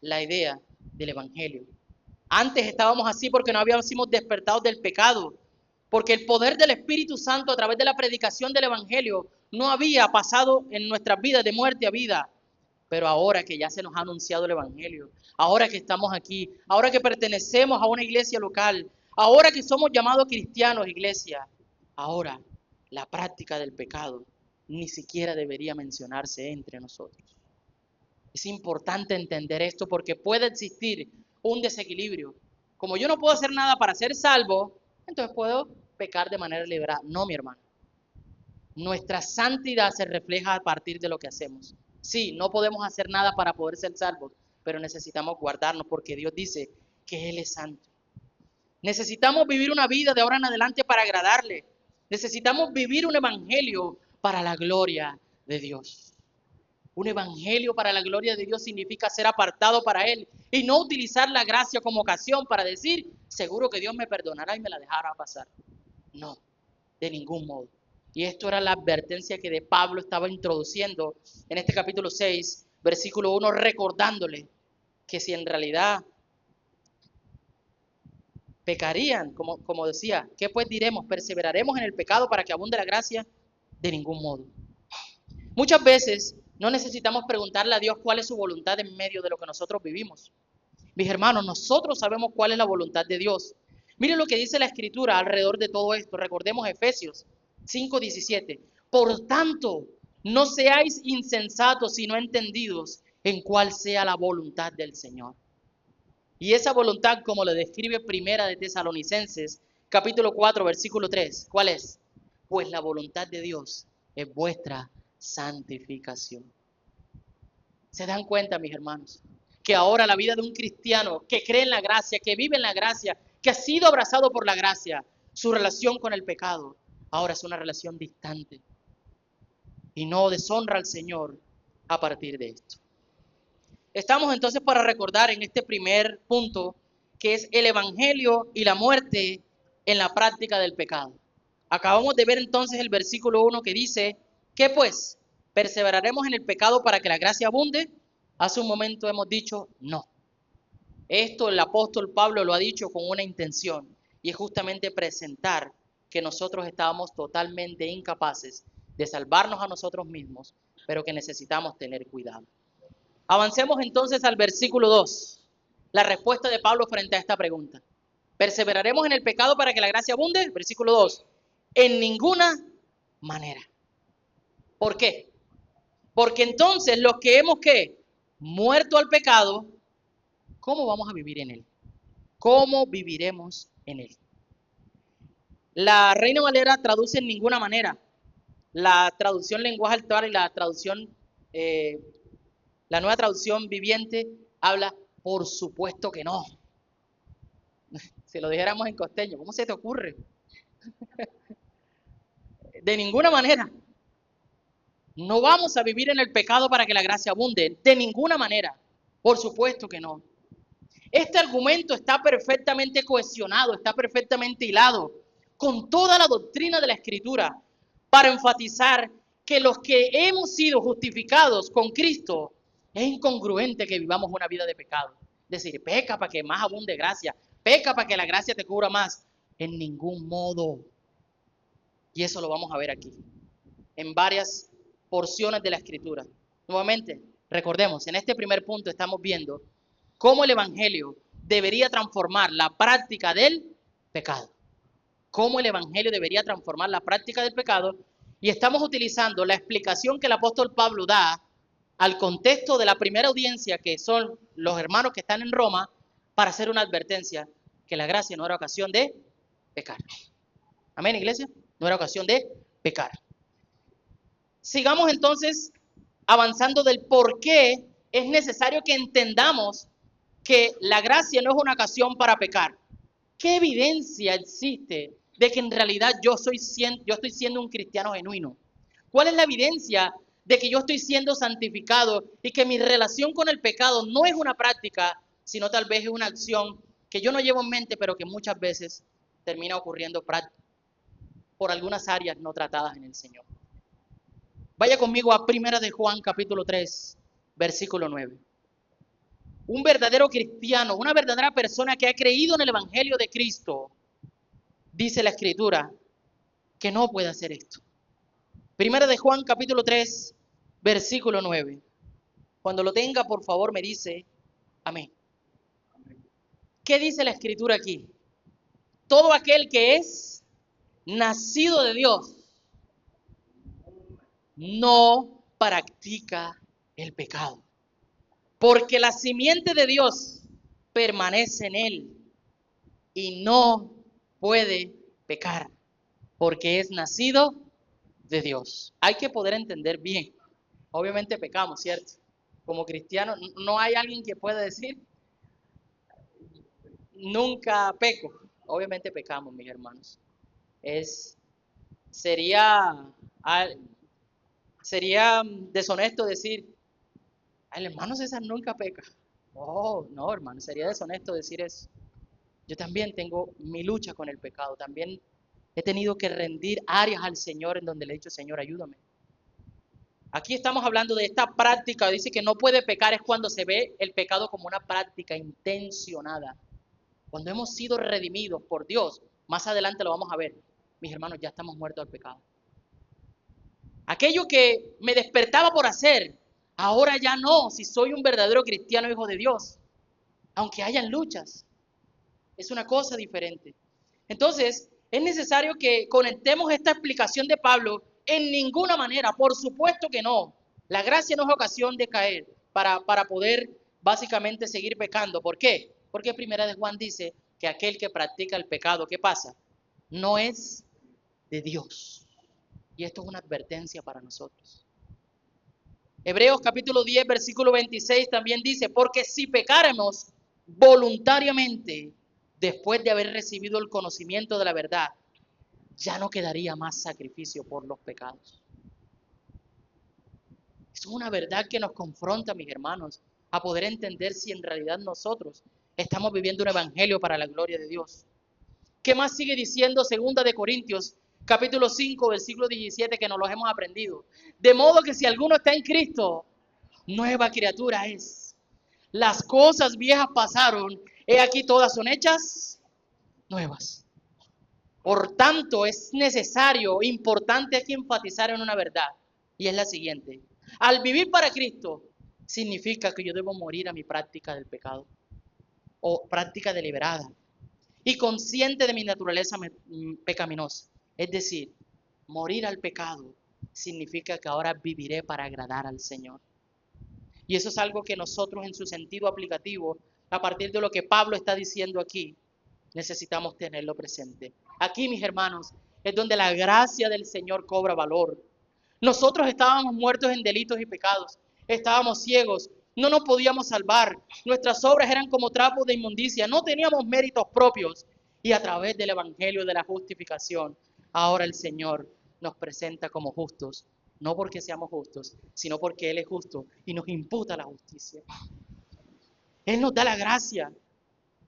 la idea del Evangelio. Antes estábamos así porque no habíamos sido despertados del pecado, porque el poder del Espíritu Santo a través de la predicación del Evangelio no había pasado en nuestras vidas de muerte a vida. Pero ahora que ya se nos ha anunciado el Evangelio, ahora que estamos aquí, ahora que pertenecemos a una iglesia local, ahora que somos llamados cristianos, iglesia, ahora la práctica del pecado ni siquiera debería mencionarse entre nosotros. Es importante entender esto porque puede existir un desequilibrio. Como yo no puedo hacer nada para ser salvo, entonces puedo pecar de manera liberal. No, mi hermano. Nuestra santidad se refleja a partir de lo que hacemos. Sí, no podemos hacer nada para poder ser salvos, pero necesitamos guardarnos porque Dios dice que Él es santo. Necesitamos vivir una vida de ahora en adelante para agradarle. Necesitamos vivir un evangelio para la gloria de Dios. Un evangelio para la gloria de Dios significa ser apartado para Él y no utilizar la gracia como ocasión para decir, seguro que Dios me perdonará y me la dejará pasar. No, de ningún modo. Y esto era la advertencia que de Pablo estaba introduciendo en este capítulo 6, versículo 1, recordándole que si en realidad pecarían, como decía, ¿qué pues diremos? ¿Perseveraremos en el pecado para que abunde la gracia? De ningún modo. Muchas veces no necesitamos preguntarle a Dios cuál es su voluntad en medio de lo que nosotros vivimos. Mis hermanos, nosotros sabemos cuál es la voluntad de Dios. Miren lo que dice la Escritura alrededor de todo esto. Recordemos Efesios 5:17. Por tanto, no seáis insensatos, sino entendidos en cuál sea la voluntad del Señor. Y esa voluntad, como lo describe Primera de Tesalonicenses, capítulo 4, versículo 3, ¿cuál es? Pues la voluntad de Dios es vuestra santificación. ¿Se dan cuenta, mis hermanos? Que ahora la vida de un cristiano que cree en la gracia, que vive en la gracia, que ha sido abrazado por la gracia, su relación con el pecado, ahora es una relación distante. Y no deshonra al Señor a partir de esto. Estamos entonces para recordar en este primer punto que es el evangelio y la muerte en la práctica del pecado. Acabamos de ver entonces el versículo 1 que dice, ¿qué pues? ¿Perseveraremos en el pecado para que la gracia abunde? Hace un momento hemos dicho no. Esto el apóstol Pablo lo ha dicho con una intención y es justamente presentar que nosotros estábamos totalmente incapaces de salvarnos a nosotros mismos, pero que necesitamos tener cuidado. Avancemos entonces al versículo 2, la respuesta de Pablo frente a esta pregunta. ¿Perseveraremos en el pecado para que la gracia abunde? Versículo 2, en ninguna manera. ¿Por qué? Porque entonces los que hemos muerto al pecado, ¿cómo vamos a vivir en él? ¿Cómo viviremos en él? La Reina Valera traduce en ninguna manera. La traducción lenguaje actual y la traducción, la nueva traducción viviente habla, por supuesto que no. Si lo dijéramos en costeño, ¿cómo se te ocurre? De ninguna manera. No vamos a vivir en el pecado para que la gracia abunde. De ninguna manera. Por supuesto que no. Este argumento está perfectamente cohesionado, está perfectamente hilado con toda la doctrina de la Escritura para enfatizar que los que hemos sido justificados con Cristo es incongruente que vivamos una vida de pecado. Es decir, peca para que más abunde gracia, peca para que la gracia te cubra más. En ningún modo. Y eso lo vamos a ver aquí, en varias porciones de la Escritura. Nuevamente, recordemos, en este primer punto estamos viendo cómo el Evangelio debería transformar la práctica del pecado. Cómo el Evangelio debería transformar la práctica del pecado. Y estamos utilizando la explicación que el apóstol Pablo da al contexto de la primera audiencia, que son los hermanos que están en Roma, para hacer una advertencia que la gracia no era ocasión de pecar. Amén, iglesia. No era ocasión de pecar. Sigamos entonces avanzando del por qué es necesario que entendamos que la gracia no es una ocasión para pecar. ¿Qué evidencia existe de que en realidad yo estoy siendo un cristiano genuino? ¿Cuál es la evidencia de que yo estoy siendo santificado y que mi relación con el pecado no es una práctica, sino tal vez es una acción que yo no llevo en mente, pero que muchas veces termina ocurriendo por algunas áreas no tratadas en el Señor? Vaya conmigo a 1 de Juan capítulo 3, versículo 9. Un verdadero cristiano, una verdadera persona que ha creído en el Evangelio de Cristo, dice la Escritura, que no puede hacer esto. 1 de Juan capítulo 3, versículo 9. Cuando lo tenga, por favor, me dice amén. ¿Qué dice la Escritura aquí? Todo aquel que es nacido de Dios no practica el pecado, porque la simiente de Dios permanece en él y no puede pecar, porque es nacido de Dios. Hay que poder entender bien. Obviamente pecamos, ¿cierto? Como cristianos, no hay alguien que pueda decir, nunca peco. Obviamente pecamos, mis hermanos. Sería deshonesto decir, el hermano César nunca peca. Oh, no, hermano, sería deshonesto decir eso. Yo también tengo mi lucha con el pecado. También he tenido que rendir áreas al Señor en donde le he dicho, Señor, ayúdame. Aquí estamos hablando de esta práctica. Dice que no puede pecar es cuando se ve el pecado como una práctica intencionada. Cuando hemos sido redimidos por Dios, más adelante lo vamos a ver. Mis hermanos, ya estamos muertos al pecado. Aquello que me despertaba por hacer, ahora ya no, si soy un verdadero cristiano hijo de Dios. Aunque hayan luchas, es una cosa diferente. Entonces, es necesario que conectemos esta explicación de Pablo. En ninguna manera, por supuesto que no. La gracia no es ocasión de caer para poder básicamente seguir pecando. ¿Por qué? Porque 1 de Juan dice que aquel que practica el pecado, ¿qué pasa? No es de Dios. Y esto es una advertencia para nosotros. Hebreos capítulo 10, versículo 26 también dice, porque si pecáramos voluntariamente, después de haber recibido el conocimiento de la verdad, ya no quedaría más sacrificio por los pecados. Es una verdad que nos confronta, mis hermanos, a poder entender si en realidad nosotros estamos viviendo un evangelio para la gloria de Dios. ¿Qué más sigue diciendo 2 de Corintios, capítulo 5, versículo 17, que nos los hemos aprendido? De modo que si alguno está en Cristo, nueva criatura es. Las cosas viejas pasaron, he aquí todas son hechas nuevas. Por tanto, es necesario, importante aquí enfatizar en una verdad, y es la siguiente. Al vivir para Cristo, significa que yo debo morir a mi práctica del pecado, o práctica deliberada, y consciente de mi naturaleza pecaminosa. Es decir, morir al pecado significa que ahora viviré para agradar al Señor. Y eso es algo que nosotros en su sentido aplicativo, a partir de lo que Pablo está diciendo aquí, necesitamos tenerlo presente. Aquí, mis hermanos, es donde la gracia del Señor cobra valor. Nosotros estábamos muertos en delitos y pecados, estábamos ciegos, no nos podíamos salvar, nuestras obras eran como trapos de inmundicia, no teníamos méritos propios. Y a través del Evangelio de la justificación, ahora el Señor nos presenta como justos, no porque seamos justos, sino porque Él es justo y nos imputa la justicia. Él nos da la gracia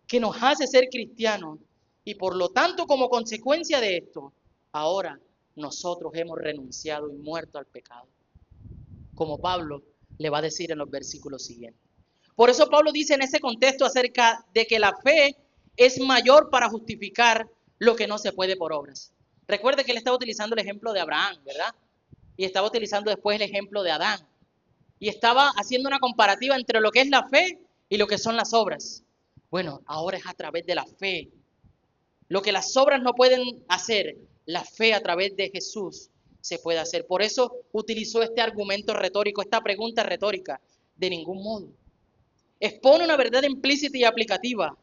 que nos hace ser cristianos y por lo tanto, como consecuencia de esto, ahora nosotros hemos renunciado y muerto al pecado, como Pablo le va a decir en los versículos siguientes. Por eso Pablo dice en ese contexto acerca de que la fe es mayor para justificar lo que no se puede por obras. Recuerde que él estaba utilizando el ejemplo de Abraham, ¿verdad? Y estaba utilizando después el ejemplo de Adán. Y estaba haciendo una comparativa entre lo que es la fe y lo que son las obras. Bueno, ahora es a través de la fe. Lo que las obras no pueden hacer, la fe a través de Jesús se puede hacer. Por eso utilizó este argumento retórico, esta pregunta retórica. De ningún modo. Expone una verdad implícita y aplicativa.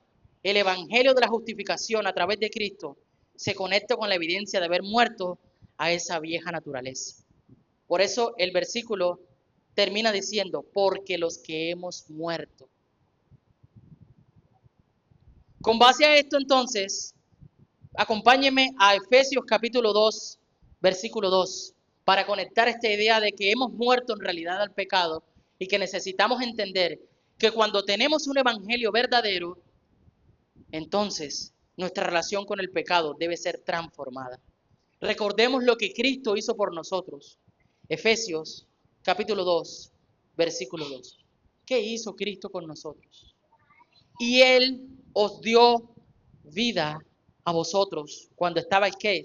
El evangelio de la justificación a través de Cristo se conecta con la evidencia de haber muerto a esa vieja naturaleza. Por eso el versículo termina diciendo, porque los que hemos muerto. Con base a esto entonces, acompáñenme a Efesios capítulo 2, versículo 2, para conectar esta idea de que hemos muerto en realidad al pecado y que necesitamos entender que cuando tenemos un evangelio verdadero, entonces nuestra relación con el pecado debe ser transformada. Recordemos lo que Cristo hizo por nosotros. Efesios capítulo 2, versículo 2. ¿Qué hizo Cristo con nosotros? Y Él os dio vida a vosotros cuando estabais, ¿qué?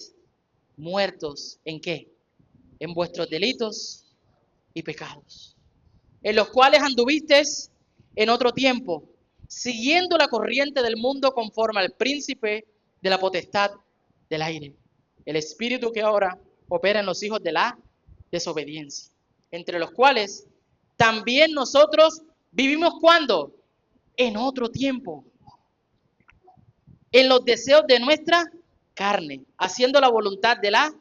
Muertos, ¿en qué? En vuestros delitos y pecados, en los cuales anduvisteis en otro tiempo, siguiendo la corriente del mundo conforme al príncipe de la potestad del aire, el espíritu que ahora opera en los hijos de la desobediencia, entre los cuales también nosotros vivimos ¿cuándo? En otro tiempo, en los deseos de nuestra carne, haciendo la voluntad de la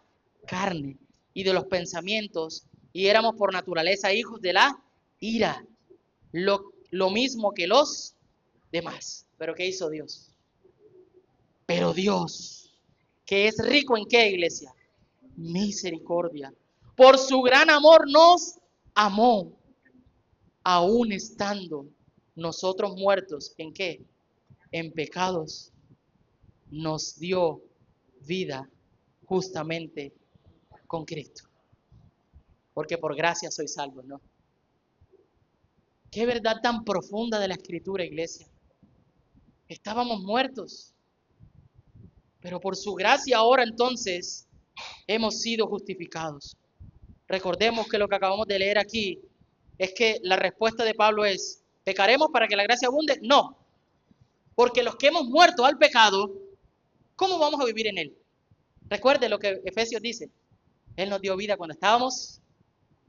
carne y de los pensamientos, y éramos por naturaleza hijos de la ira, lo mismo que los demás. ¿Pero qué hizo Dios? Pero Dios, que es rico en qué, iglesia? Misericordia. Por su gran amor nos amó, aún estando nosotros muertos, ¿en qué? En pecados, nos dio vida justamente con Cristo. Porque por gracia sois salvos, ¿no? Qué verdad tan profunda de la Escritura, iglesia. Estábamos muertos, pero por su gracia ahora entonces hemos sido justificados. Recordemos que lo que acabamos de leer aquí es que la respuesta de Pablo es, ¿pecaremos para que la gracia abunde? No, porque los que hemos muerto al pecado, ¿cómo vamos a vivir en él? Recuerde lo que Efesios dice, Él nos dio vida cuando estábamos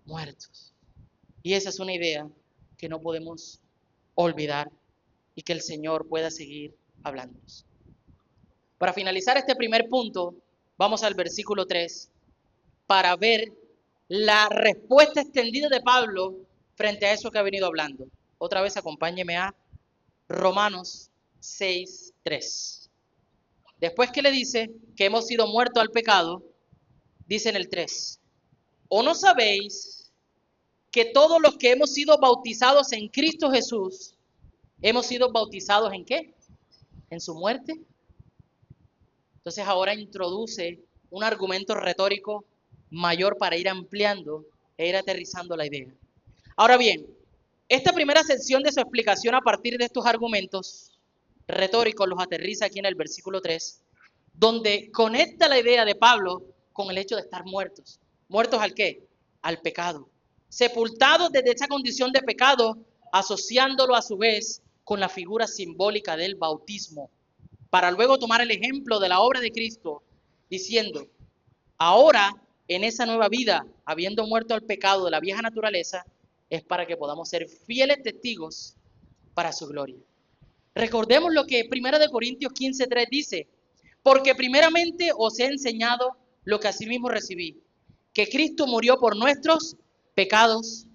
muertos. Y esa es una idea que no podemos olvidar y que el Señor pueda seguir hablándonos. Para finalizar este primer punto, vamos al versículo 3 para ver la respuesta extendida de Pablo frente a eso que ha venido hablando. Otra vez acompáñeme a Romanos 6:3. Después que le dice que hemos sido muertos al pecado, dice en el 3, ¿o no sabéis que todos los que hemos sido bautizados en Cristo Jesús, hemos sido bautizados en qué? ¿En su muerte? Entonces ahora introduce un argumento retórico mayor para ir ampliando e ir aterrizando la idea. Ahora bien, esta primera sección de su explicación a partir de estos argumentos retóricos los aterriza aquí en el versículo 3 donde conecta la idea de Pablo con el hecho de estar muertos. ¿Muertos al qué? Al pecado. Sepultados desde esa condición de pecado, asociándolo a su vez con la figura simbólica del bautismo, para luego tomar el ejemplo de la obra de Cristo, diciendo, ahora en esa nueva vida, habiendo muerto al pecado de la vieja naturaleza, es para que podamos ser fieles testigos para su gloria. Recordemos lo que 1 Corintios 15:3 dice, porque primeramente os he enseñado lo que asimismo recibí, que Cristo murió por nuestros pecados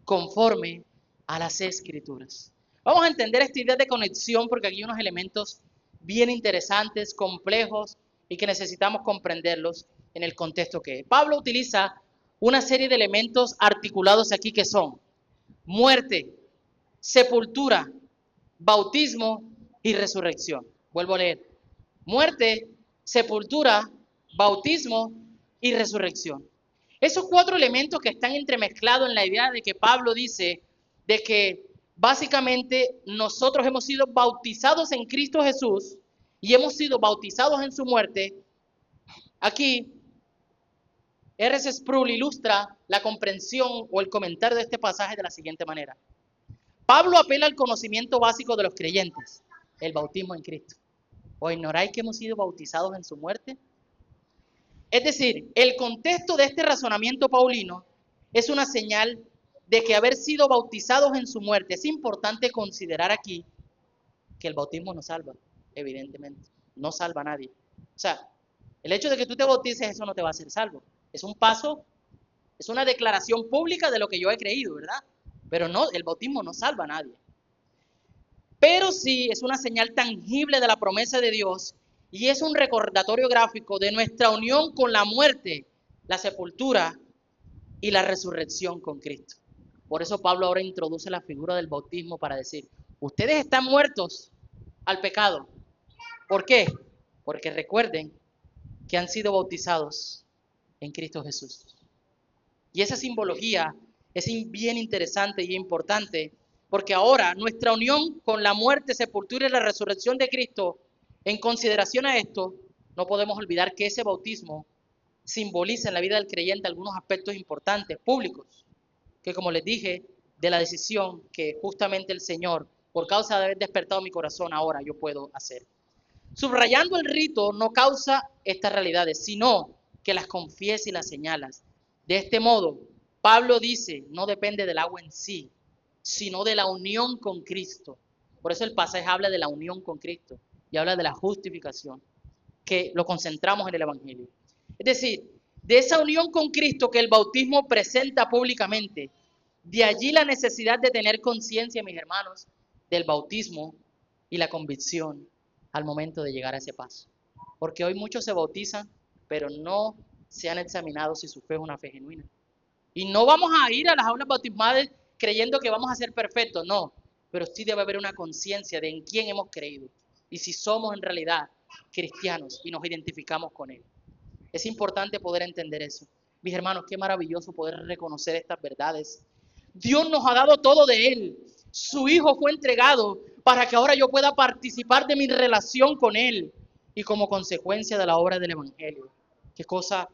conforme a las Escrituras. Vamos a entender esta idea de conexión porque aquí hay unos elementos bien interesantes, complejos y que necesitamos comprenderlos en el contexto que es. Pablo utiliza una serie de elementos articulados aquí que son muerte, sepultura, bautismo y resurrección. Vuelvo a leer. Muerte, sepultura, bautismo y resurrección. Esos 4 elementos que están entremezclados en la idea de que Pablo dice de que básicamente nosotros hemos sido bautizados en Cristo Jesús y hemos sido bautizados en su muerte. Aquí R.C. Sproul ilustra la comprensión o el comentario de este pasaje de la siguiente manera. Pablo apela al conocimiento básico de los creyentes, el bautismo en Cristo. ¿O ignoráis que hemos sido bautizados en su muerte? Es decir, el contexto de este razonamiento paulino es una señal de que haber sido bautizados en su muerte. Es importante considerar aquí que el bautismo no salva, evidentemente. No salva a nadie. O sea, el hecho de que tú te bautices, eso no te va a hacer salvo. Es un paso, es una declaración pública de lo que yo he creído, ¿verdad? Pero no, el bautismo no salva a nadie. Pero sí es una señal tangible de la promesa de Dios y es un recordatorio gráfico de nuestra unión con la muerte, la sepultura y la resurrección con Cristo. Por eso Pablo ahora introduce la figura del bautismo para decir, ustedes están muertos al pecado. ¿Por qué? Porque recuerden que han sido bautizados en Cristo Jesús. Y esa simbología es bien interesante y importante porque ahora nuestra unión con la muerte, sepultura y la resurrección de Cristo, en consideración a esto, no podemos olvidar que ese bautismo simboliza en la vida del creyente algunos aspectos importantes, públicos, que como les dije, de la decisión que justamente el Señor, por causa de haber despertado mi corazón, ahora yo puedo hacer. Subrayando el rito no causa estas realidades, sino que las confiesa y las señalas. De este modo, Pablo dice, no depende del agua en sí, sino de la unión con Cristo. Por eso el pasaje habla de la unión con Cristo y habla de la justificación, que lo concentramos en el Evangelio. Es decir, de esa unión con Cristo que el bautismo presenta públicamente, de allí la necesidad de tener conciencia, mis hermanos, del bautismo y la convicción al momento de llegar a ese paso. Porque hoy muchos se bautizan, pero no se han examinado si su fe es una fe genuina. Y no vamos a ir a las aulas bautismales creyendo que vamos a ser perfectos, no. Pero sí debe haber una conciencia de en quién hemos creído y si somos en realidad cristianos y nos identificamos con Él. Es importante poder entender eso. Mis hermanos, qué maravilloso poder reconocer estas verdades. Dios nos ha dado todo de Él. Su Hijo fue entregado para que ahora yo pueda participar de mi relación con Él y como consecuencia de la obra del Evangelio. Qué cosa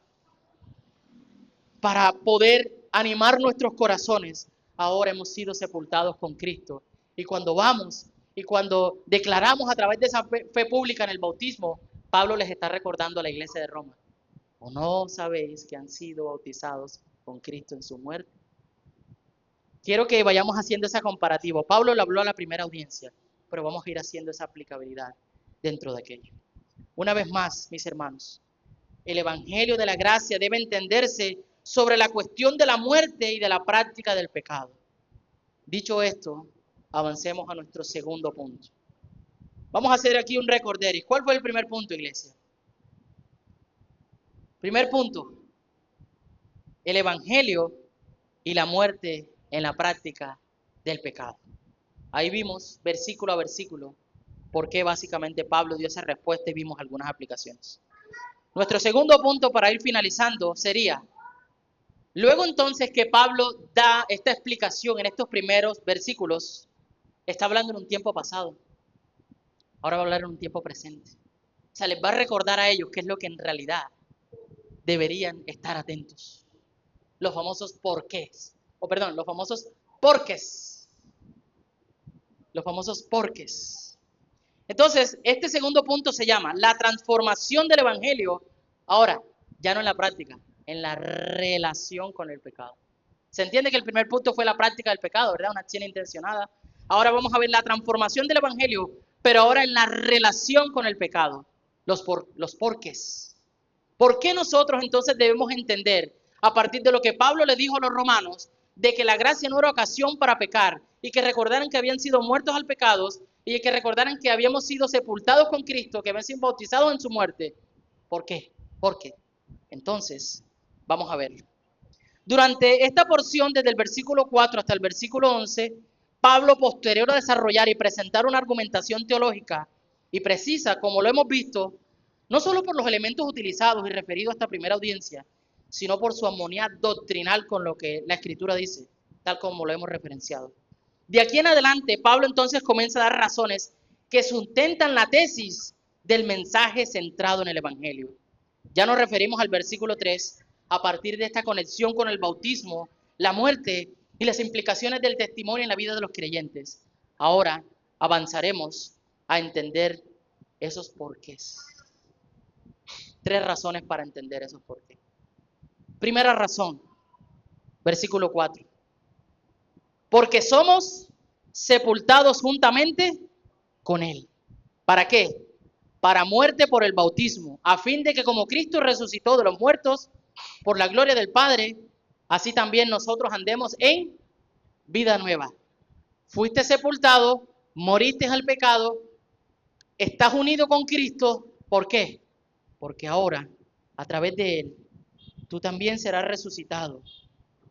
para poder animar nuestros corazones. Ahora hemos sido sepultados con Cristo. Y cuando vamos y cuando declaramos a través de esa fe pública en el bautismo, Pablo les está recordando a la iglesia de Roma. ¿O no sabéis que han sido bautizados con Cristo en su muerte? Quiero que vayamos haciendo esa comparativa. Pablo le habló a la primera audiencia, pero vamos a ir haciendo esa aplicabilidad dentro de aquello. Una vez más, mis hermanos, el Evangelio de la gracia debe entenderse sobre la cuestión de la muerte y de la práctica del pecado. Dicho esto, avancemos a nuestro segundo punto. Vamos a hacer aquí un recorderis. ¿Cuál fue el primer punto, iglesia? Primer punto, el Evangelio y la muerte en la práctica del pecado. Ahí vimos, versículo a versículo, por qué básicamente Pablo dio esa respuesta y vimos algunas aplicaciones. Nuestro segundo punto para ir finalizando sería, luego entonces que Pablo da esta explicación en estos primeros versículos, está hablando en un tiempo pasado, ahora va a hablar en un tiempo presente. O sea, les va a recordar a ellos qué es lo que en realidad deberían estar atentos. Los famosos porqués. Los famosos porqués. Los famosos porqués. Entonces, este segundo punto se llama la transformación del evangelio. Ahora, ya no en la práctica, en la relación con el pecado. Se entiende que el primer punto fue la práctica del pecado, ¿verdad? Una acción intencionada. Ahora vamos a ver la transformación del evangelio, pero ahora en la relación con el pecado. Los porqués. ¿Por qué nosotros entonces debemos entender, a partir de lo que Pablo le dijo a los romanos, de que la gracia no era ocasión para pecar y que recordaran que habían sido muertos al pecado y que recordaran que habíamos sido sepultados con Cristo, que habían sido bautizados en su muerte? ¿Por qué? Porque entonces, vamos a verlo. Durante esta porción, desde el versículo 4 hasta el versículo 11, Pablo, posterior a desarrollar y presentar una argumentación teológica y precisa, como lo hemos visto, no solo por los elementos utilizados y referidos a esta primera audiencia, sino por su armonía doctrinal con lo que la Escritura dice, tal como lo hemos referenciado. De aquí en adelante, Pablo entonces comienza a dar razones que sustentan la tesis del mensaje centrado en el Evangelio. Ya nos referimos al versículo 3, a partir de esta conexión con el bautismo, la muerte y las implicaciones del testimonio en la vida de los creyentes. Ahora avanzaremos a entender esos porqués. 3 razones para entender esos porqués. Primera razón, versículo 4. Porque somos sepultados juntamente con Él. ¿Para qué? Para muerte por el bautismo, a fin de que como Cristo resucitó de los muertos por la gloria del Padre, así también nosotros andemos en vida nueva. Fuiste sepultado, moriste al pecado, estás unido con Cristo. ¿Por qué? Porque ahora, a través de Él, tú también serás resucitado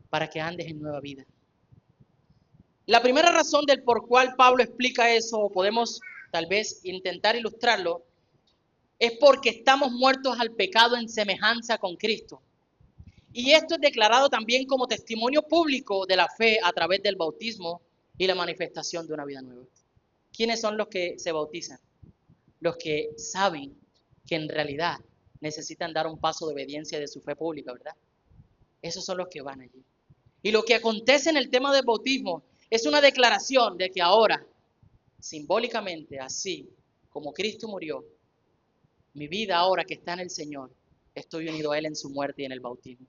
para que andes en nueva vida. La primera razón del por cual Pablo explica eso, o podemos tal vez intentar ilustrarlo, es porque estamos muertos al pecado en semejanza con Cristo. Y esto es declarado también como testimonio público de la fe a través del bautismo y la manifestación de una vida nueva. ¿Quiénes son los que se bautizan? Los que saben que en realidad necesitan dar un paso de obediencia de su fe pública, ¿verdad? Esos son los que van allí. Y lo que acontece en el tema del bautismo es una declaración de que ahora, simbólicamente, así como Cristo murió, mi vida ahora que está en el Señor, estoy unido a Él en su muerte y en el bautismo.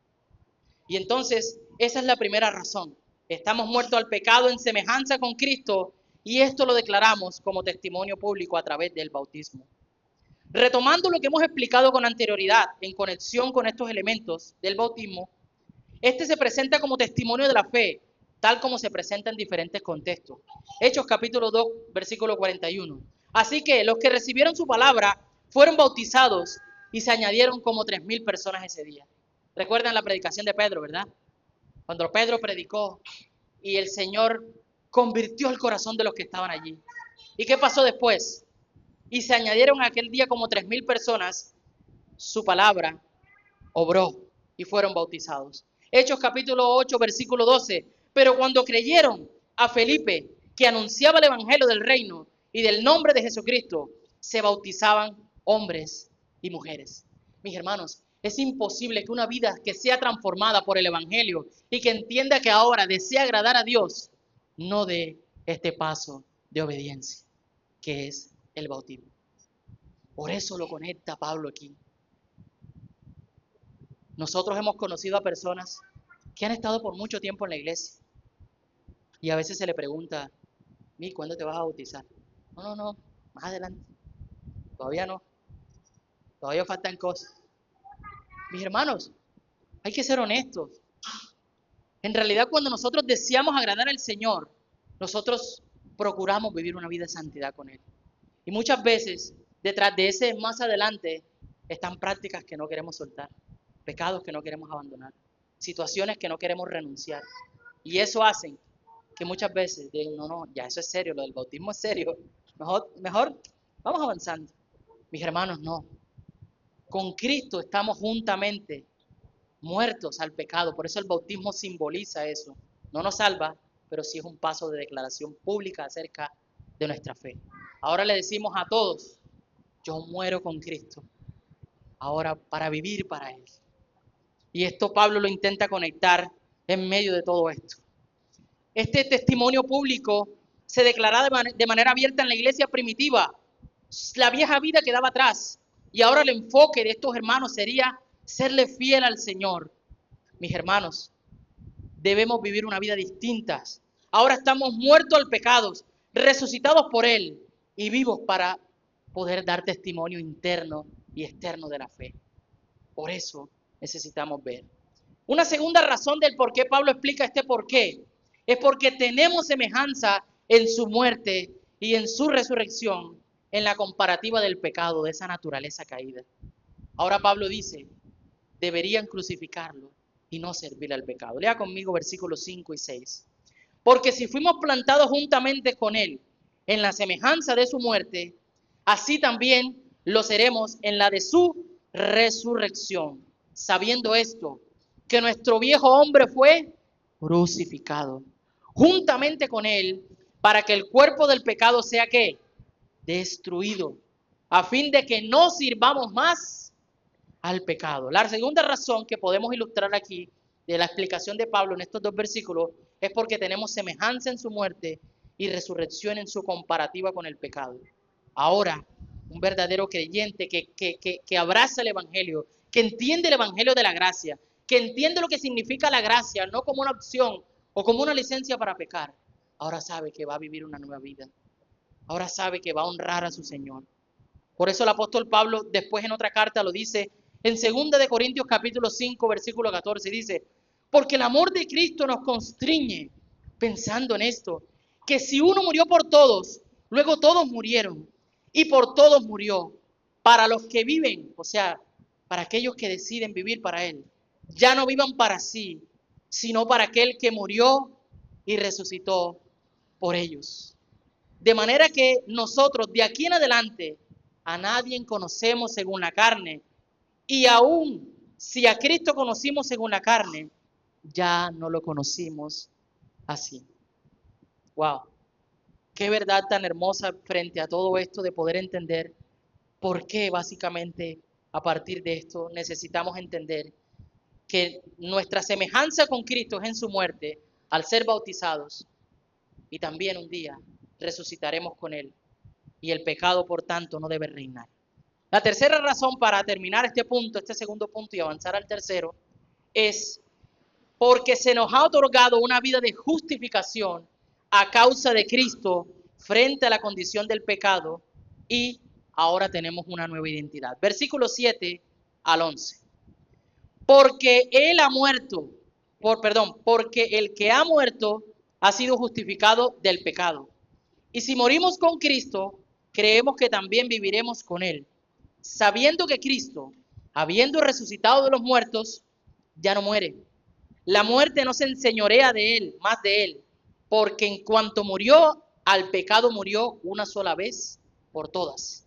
Y entonces, esa es la primera razón. Estamos muertos al pecado en semejanza con Cristo y esto lo declaramos como testimonio público a través del bautismo. Retomando lo que hemos explicado con anterioridad en conexión con estos elementos del bautismo, este se presenta como testimonio de la fe, tal como se presenta en diferentes contextos. Hechos capítulo 2, versículo 41. Así que los que recibieron su palabra fueron bautizados y se añadieron como 3,000 personas ese día. Recuerdan la predicación de Pedro, ¿verdad? Cuando Pedro predicó y el Señor convirtió el corazón de los que estaban allí. ¿Y qué pasó después? Y se añadieron aquel día como 3,000 personas, su palabra obró y fueron bautizados. Hechos capítulo 8, versículo 12. Pero cuando creyeron a Felipe, que anunciaba el evangelio del reino y del nombre de Jesucristo, se bautizaban hombres y mujeres. Mis hermanos, es imposible que una vida que sea transformada por el evangelio y que entienda que ahora desea agradar a Dios, no dé este paso de obediencia, que es el bautismo. Por eso lo conecta Pablo aquí. Nosotros hemos conocido a personas que han estado por mucho tiempo en la iglesia y a veces se le pregunta, ¿cuándo te vas a bautizar? No, más adelante. Todavía no. Todavía faltan cosas. Mis hermanos, hay que ser honestos. En realidad, cuando nosotros deseamos agradar al Señor, nosotros procuramos vivir una vida de santidad con Él. Y muchas veces, detrás de ese más adelante, están prácticas que no queremos soltar, pecados que no queremos abandonar, situaciones que no queremos renunciar. Y eso hace que muchas veces digan, no, ya eso es serio, lo del bautismo es serio. Mejor vamos avanzando. Mis hermanos, no. Con Cristo estamos juntamente muertos al pecado. Por eso el bautismo simboliza eso. No nos salva, pero sí es un paso de declaración pública acerca de nuestra fe. Ahora le decimos a todos, Yo muero con Cristo, ahora para vivir para Él. Y esto Pablo lo intenta conectar en medio de todo esto. Este testimonio público se declaraba de manera abierta en la iglesia primitiva. La vieja vida quedaba atrás. Y ahora el enfoque de estos hermanos sería serle fiel al Señor. Mis hermanos, debemos vivir una vida distinta. Ahora estamos muertos al pecado, resucitados por Él y vivos para poder dar testimonio interno y externo de la fe. Por eso necesitamos ver. Una segunda razón del por qué Pablo explica este por qué es porque tenemos semejanza en su muerte y en su resurrección en la comparativa del pecado, de esa naturaleza caída. Ahora Pablo dice, deberían crucificarlo y no servir al pecado. Lea conmigo versículos 5 y 6. Porque si fuimos plantados juntamente con Él en la semejanza de su muerte, así también lo seremos en la de su resurrección. Sabiendo esto, que nuestro viejo hombre fue crucificado juntamente con Él para que el cuerpo del pecado sea ¿qué? Destruido, a fin de que no sirvamos más al pecado. La segunda razón que podemos ilustrar aquí de la explicación de Pablo en estos dos versículos es porque tenemos semejanza en su muerte y resurrección en su comparativa con el pecado. Ahora, un verdadero creyente que abraza el Evangelio, que entiende el Evangelio de la gracia, que entiende lo que significa la gracia, no como una opción o como una licencia para pecar, ahora sabe que va a vivir una nueva vida. Ahora sabe que va a honrar a su Señor. Por eso el apóstol Pablo después en otra carta lo dice en 2 de Corintios capítulo 5 versículo 14, dice, porque el amor de Cristo nos constriñe pensando en esto, que si uno murió por todos, luego todos murieron y por todos murió, para los que viven, o sea, para aquellos que deciden vivir para Él, ya no vivan para sí, sino para aquel que murió y resucitó por ellos. De manera que nosotros de aquí en adelante a nadie conocemos según la carne, y aún si a Cristo conocimos según la carne, ya no lo conocimos así. Wow, qué verdad tan hermosa frente a todo esto de poder entender por qué básicamente a partir de esto necesitamos entender que nuestra semejanza con Cristo es en su muerte al ser bautizados y también un día resucitaremos con Él y el pecado por tanto no debe reinar. La tercera razón para terminar este punto, este segundo punto y avanzar al tercero, es porque se nos ha otorgado una vida de justificación a causa de Cristo frente a la condición del pecado y ahora tenemos una nueva identidad. Versículo 7 al 11. Porque Él ha muerto, porque el que ha muerto ha sido justificado del pecado. Y si morimos con Cristo, creemos que también viviremos con Él, sabiendo que Cristo, habiendo resucitado de los muertos, ya no muere. La muerte no se enseñorea de Él, más de Él, porque en cuanto murió, al pecado murió una sola vez por todas.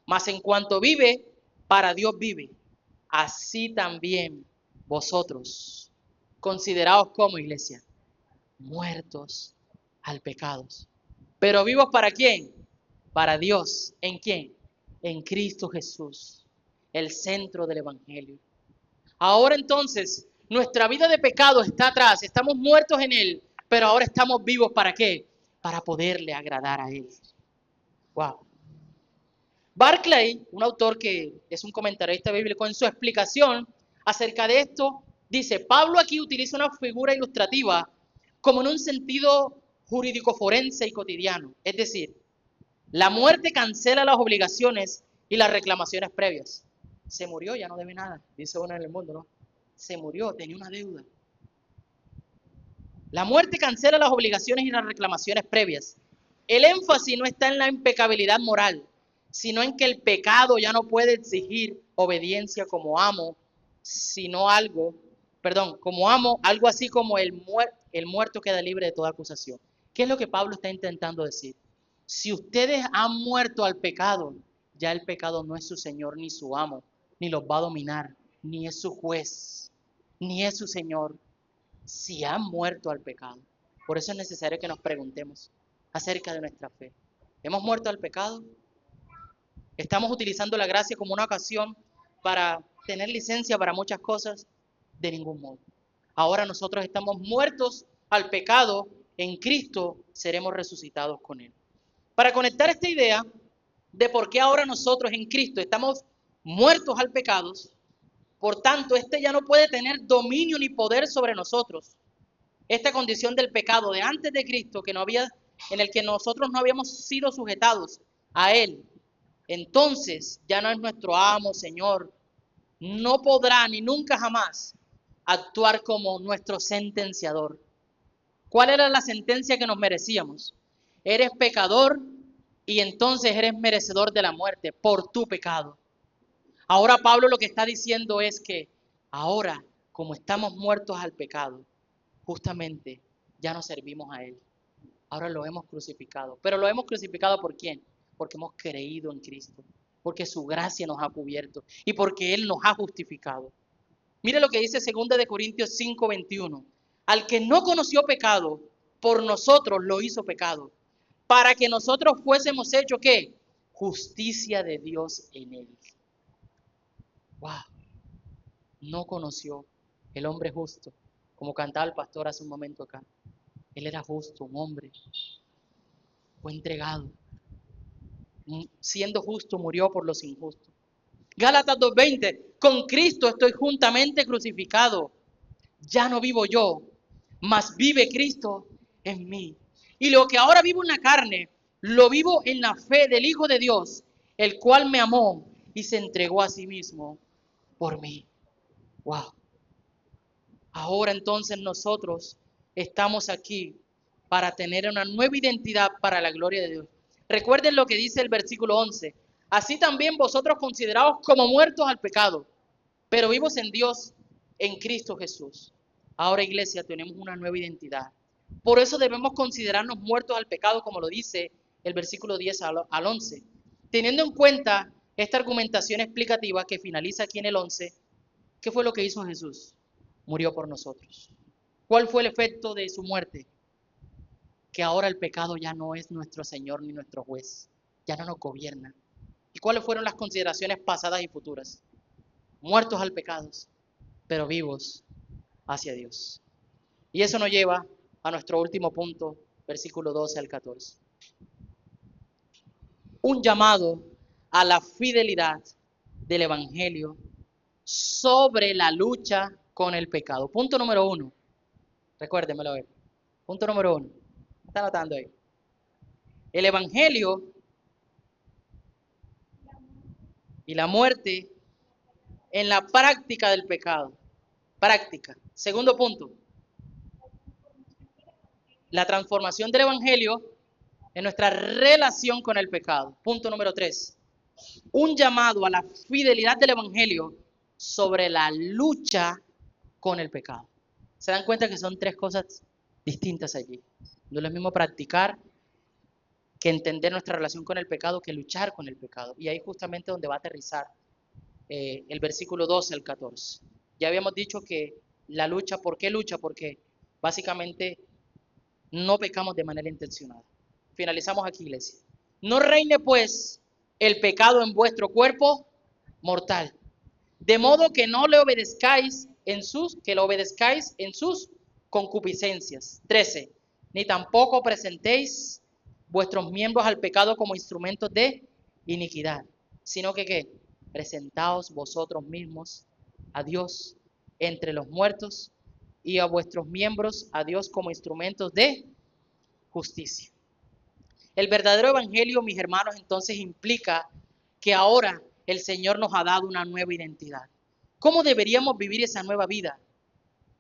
Mas en cuanto vive, para Dios vive. Así también vosotros, consideraos como iglesia, muertos al pecado. Pero vivos ¿para quién? Para Dios. ¿En quién? En Cristo Jesús, el centro del Evangelio. Ahora entonces, nuestra vida de pecado está atrás, estamos muertos en Él, pero ahora estamos vivos ¿para qué? Para poderle agradar a Él. Wow. Barclay, un autor que es un comentarista bíblico, en su explicación acerca de esto, dice, Pablo aquí utiliza una figura ilustrativa como en un sentido jurídico forense y cotidiano. Es decir, la muerte cancela las obligaciones y las reclamaciones previas. Se murió, ya no debe nada, dice uno en el mundo, ¿no? Se murió, tenía una deuda. La muerte cancela las obligaciones y las reclamaciones previas. El énfasis no está en la impecabilidad moral, sino en que el pecado ya no puede exigir obediencia como amo, como amo, algo así como el muerto queda libre de toda acusación. ¿Qué es lo que Pablo está intentando decir? Si ustedes han muerto al pecado, ya el pecado no es su señor ni su amo, ni los va a dominar, ni es su juez, ni es su señor. Si han muerto al pecado. Por eso es necesario que nos preguntemos acerca de nuestra fe. ¿Hemos muerto al pecado? Estamos utilizando la gracia como una ocasión para tener licencia para muchas cosas. De ningún modo. Ahora nosotros estamos muertos al pecado. En Cristo seremos resucitados con Él. Para conectar esta idea de por qué ahora nosotros en Cristo estamos muertos al pecado, por tanto, este ya no puede tener dominio ni poder sobre nosotros. Esta condición del pecado de antes de Cristo, en el que nosotros no habíamos sido sujetados a Él, entonces ya no es nuestro amo, Señor. No podrá ni nunca jamás actuar como nuestro sentenciador. ¿Cuál era la sentencia que nos merecíamos? Eres pecador y entonces eres merecedor de la muerte por tu pecado. Ahora Pablo lo que está diciendo es que ahora, como estamos muertos al pecado, justamente ya no servimos a Él. Ahora lo hemos crucificado. ¿Pero lo hemos crucificado por quién? Porque hemos creído en Cristo, porque su gracia nos ha cubierto y porque Él nos ha justificado. Mire lo que dice 2 de Corintios 5:21. Al que no conoció pecado, por nosotros lo hizo pecado, para que nosotros fuésemos hechos, ¿qué? Justicia de Dios en Él. ¡Wow! No conoció el hombre justo, como cantaba el pastor hace un momento acá. Él era justo, un hombre. Fue entregado. Siendo justo, murió por los injustos. Gálatas 2:20. Con Cristo estoy juntamente crucificado. Ya no vivo yo, mas vive Cristo en mí. Y lo que ahora vivo en la carne, lo vivo en la fe del Hijo de Dios, el cual me amó y se entregó a sí mismo por mí. Wow. Ahora entonces nosotros estamos aquí para tener una nueva identidad para la gloria de Dios. Recuerden lo que dice el versículo 11. Así también vosotros consideraos como muertos al pecado, pero vivos en Dios, en Cristo Jesús. Ahora, iglesia, tenemos una nueva identidad. Por eso debemos considerarnos muertos al pecado, como lo dice el versículo 10 al 11. Teniendo en cuenta esta argumentación explicativa que finaliza aquí en el 11, ¿qué fue lo que hizo Jesús? Murió por nosotros. ¿Cuál fue el efecto de su muerte? Que ahora el pecado ya no es nuestro Señor ni nuestro juez, ya no nos gobierna. ¿Y cuáles fueron las consideraciones pasadas y futuras? Muertos al pecado, pero vivos hacia Dios. Y eso nos lleva a nuestro último punto, versículo 12 al 14. Un llamado a la fidelidad del Evangelio sobre la lucha con el pecado. Punto número 1. Recuérdenmelo a ver. Punto número 1. ¿Está anotando ahí? El Evangelio y la muerte en la práctica del pecado. Práctica. Segundo punto. La transformación del Evangelio en nuestra relación con el pecado. Punto número 3. Un llamado a la fidelidad del Evangelio sobre la lucha con el pecado. ¿Se dan cuenta que son tres cosas distintas allí? No es lo mismo practicar que entender nuestra relación con el pecado que luchar con el pecado. Y ahí justamente donde va a aterrizar el versículo 12 al 14. Ya habíamos dicho que la lucha, ¿por qué lucha? Porque básicamente no pecamos de manera intencionada. Finalizamos aquí, iglesia. No reine pues el pecado en vuestro cuerpo mortal, de modo que no le obedezcáis que lo obedezcáis en sus concupiscencias. 13. Ni tampoco presentéis vuestros miembros al pecado como instrumentos de iniquidad, sino que ¿qué? Presentaos vosotros mismos a Dios entre los muertos y a vuestros miembros a Dios como instrumentos de justicia. El verdadero evangelio, mis hermanos, entonces implica que ahora el Señor nos ha dado una nueva identidad. ¿Cómo deberíamos vivir esa nueva vida?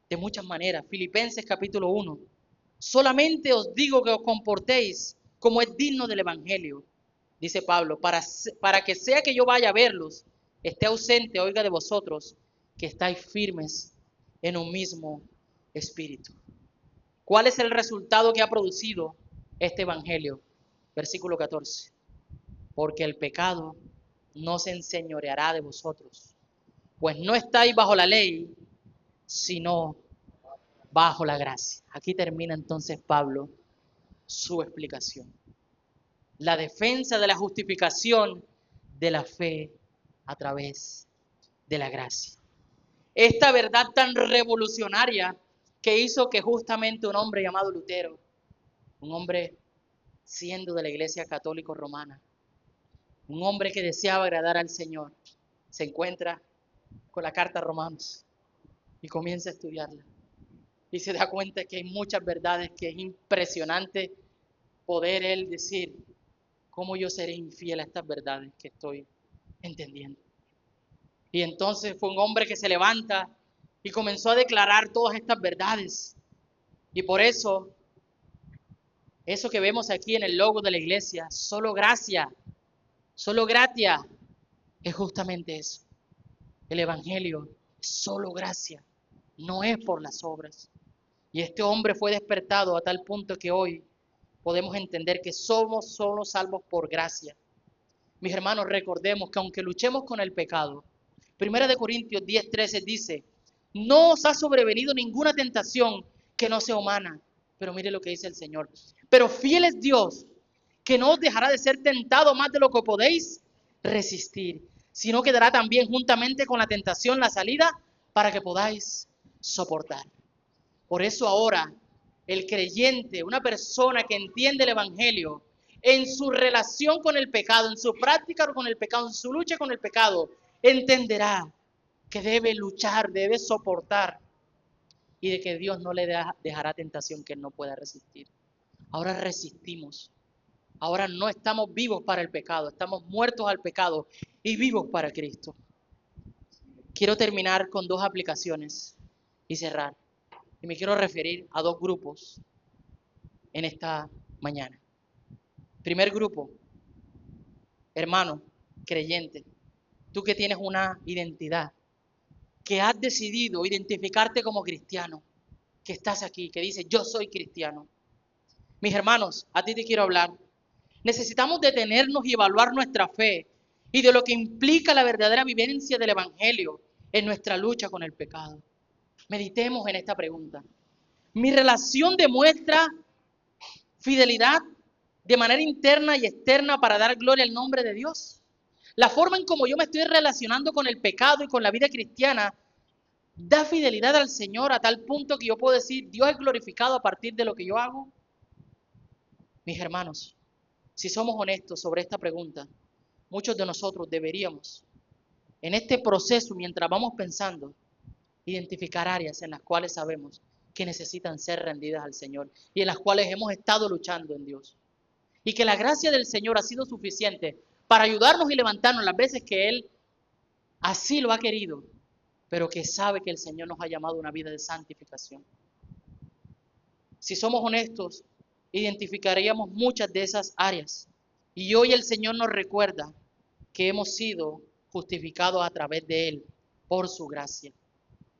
De muchas maneras. Filipenses capítulo 1. Solamente os digo que os comportéis como es digno del evangelio, dice Pablo, para que sea que yo vaya a verlos, esté ausente, oiga de vosotros, que estáis firmes en un mismo espíritu. ¿Cuál es el resultado que ha producido este evangelio? Versículo 14. Porque el pecado no se enseñoreará de vosotros, pues no estáis bajo la ley, sino bajo la gracia. Aquí termina entonces Pablo su explicación. La defensa de la justificación de la fe a través de la gracia. Esta verdad tan revolucionaria que hizo que justamente un hombre llamado Lutero, un hombre siendo de la Iglesia Católica Romana, un hombre que deseaba agradar al Señor, se encuentra con la carta a Romanos y comienza a estudiarla. Y se da cuenta que hay muchas verdades que es impresionante poder él decir, ¿cómo yo seré infiel a estas verdades que estoy entendiendo? Y entonces fue un hombre que se levanta y comenzó a declarar todas estas verdades. Y por eso que vemos aquí en el logo de la iglesia, solo gracia, solo gratia, es justamente eso. El evangelio es solo gracia, no es por las obras. Y este hombre fue despertado a tal punto que hoy podemos entender que somos solo salvos por gracia. Mis hermanos, recordemos que aunque luchemos con el pecado, 1 Corintios 10:13 dice, no os ha sobrevenido ninguna tentación que no sea humana. Pero mire lo que dice el Señor. Pero fiel es Dios, que no os dejará de ser tentado más de lo que podéis resistir, sino que dará también juntamente con la tentación la salida para que podáis soportar. Por eso ahora el creyente, una persona que entiende el evangelio, en su relación con el pecado, en su práctica con el pecado, en su lucha con el pecado, entenderá que debe luchar, debe soportar y de que Dios no le dejará tentación que él no pueda resistir. Ahora resistimos. Ahora no estamos vivos para el pecado, estamos muertos al pecado y vivos para Cristo. Quiero terminar con 2 aplicaciones y cerrar. Y me quiero referir a 2 grupos en esta mañana. Primer grupo, hermano, creyente, tú que tienes una identidad, que has decidido identificarte como cristiano, que estás aquí, que dices, yo soy cristiano. Mis hermanos, a ti te quiero hablar. Necesitamos detenernos y evaluar nuestra fe y de lo que implica la verdadera vivencia del evangelio en nuestra lucha con el pecado. Meditemos en esta pregunta. ¿Mi relación demuestra fidelidad de manera interna y externa para dar gloria al nombre de Dios? La forma en cómo yo me estoy relacionando con el pecado y con la vida cristiana da fidelidad al Señor a tal punto que yo puedo decir, Dios es glorificado a partir de lo que yo hago. Mis hermanos, si somos honestos sobre esta pregunta, muchos de nosotros deberíamos, en este proceso, mientras vamos pensando, identificar áreas en las cuales sabemos que necesitan ser rendidas al Señor y en las cuales hemos estado luchando en Dios. Y que la gracia del Señor ha sido suficiente para ayudarnos y levantarnos las veces que Él así lo ha querido, pero que sabe que el Señor nos ha llamado a una vida de santificación. Si somos honestos, identificaríamos muchas de esas áreas. Y hoy el Señor nos recuerda que hemos sido justificados a través de Él por su gracia.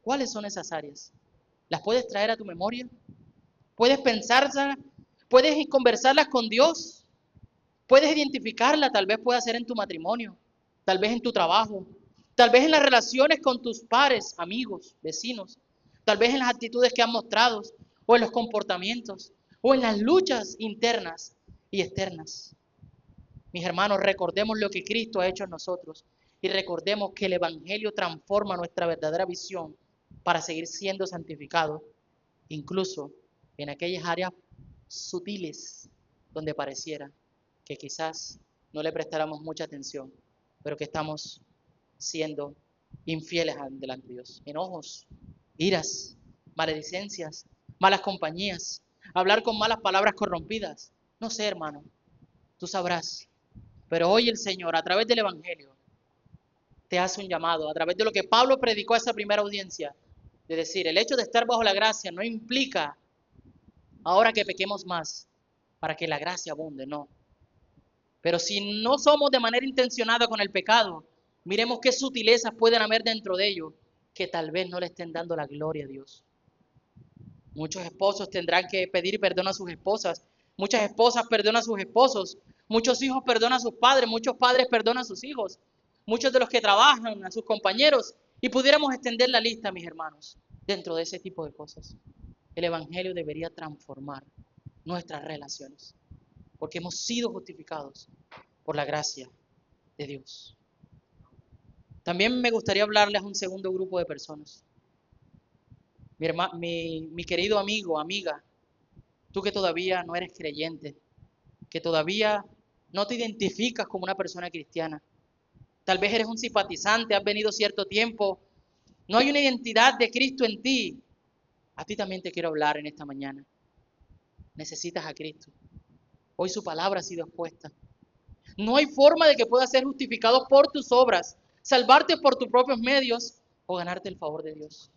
¿Cuáles son esas áreas? ¿Las puedes traer a tu memoria? ¿Puedes pensarlas? ¿Puedes conversarlas con Dios? ¿Puedes identificarla? Tal vez pueda ser en tu matrimonio, tal vez en tu trabajo, tal vez en las relaciones con tus pares, amigos, vecinos, tal vez en las actitudes que han mostrado, o en los comportamientos, o en las luchas internas y externas. Mis hermanos, recordemos lo que Cristo ha hecho en nosotros y recordemos que el Evangelio transforma nuestra verdadera visión para seguir siendo santificados, incluso en aquellas áreas sutiles donde pareciera que quizás no le prestáramos mucha atención, pero que estamos siendo infieles delante de Dios. Enojos, iras, maledicencias, malas compañías, hablar con malas palabras corrompidas. No sé, hermano, tú sabrás. Pero hoy el Señor, a través del Evangelio, te hace un llamado, a través de lo que Pablo predicó a esa primera audiencia, de decir, el hecho de estar bajo la gracia no implica ahora que pequemos más, para que la gracia abunde, no. Pero si no somos de manera intencionada con el pecado, miremos qué sutilezas pueden haber dentro de ellos que tal vez no le estén dando la gloria a Dios. Muchos esposos tendrán que pedir perdón a sus esposas, muchas esposas perdonan a sus esposos, muchos hijos perdonan a sus padres, muchos padres perdonan a sus hijos, muchos de los que trabajan a sus compañeros, y pudiéramos extender la lista, mis hermanos, dentro de ese tipo de cosas. El Evangelio debería transformar nuestras relaciones, porque hemos sido justificados por la gracia de Dios. También me gustaría hablarles a un segundo grupo de personas. Mi querido amigo, amiga, tú que todavía no eres creyente, que todavía no te identificas como una persona cristiana. Tal vez eres un simpatizante, has venido cierto tiempo, no hay una identidad de Cristo en ti. A ti también te quiero hablar en esta mañana. Necesitas a Cristo. Hoy su palabra ha sido expuesta. No hay forma de que puedas ser justificado por tus obras, salvarte por tus propios medios o ganarte el favor de Dios.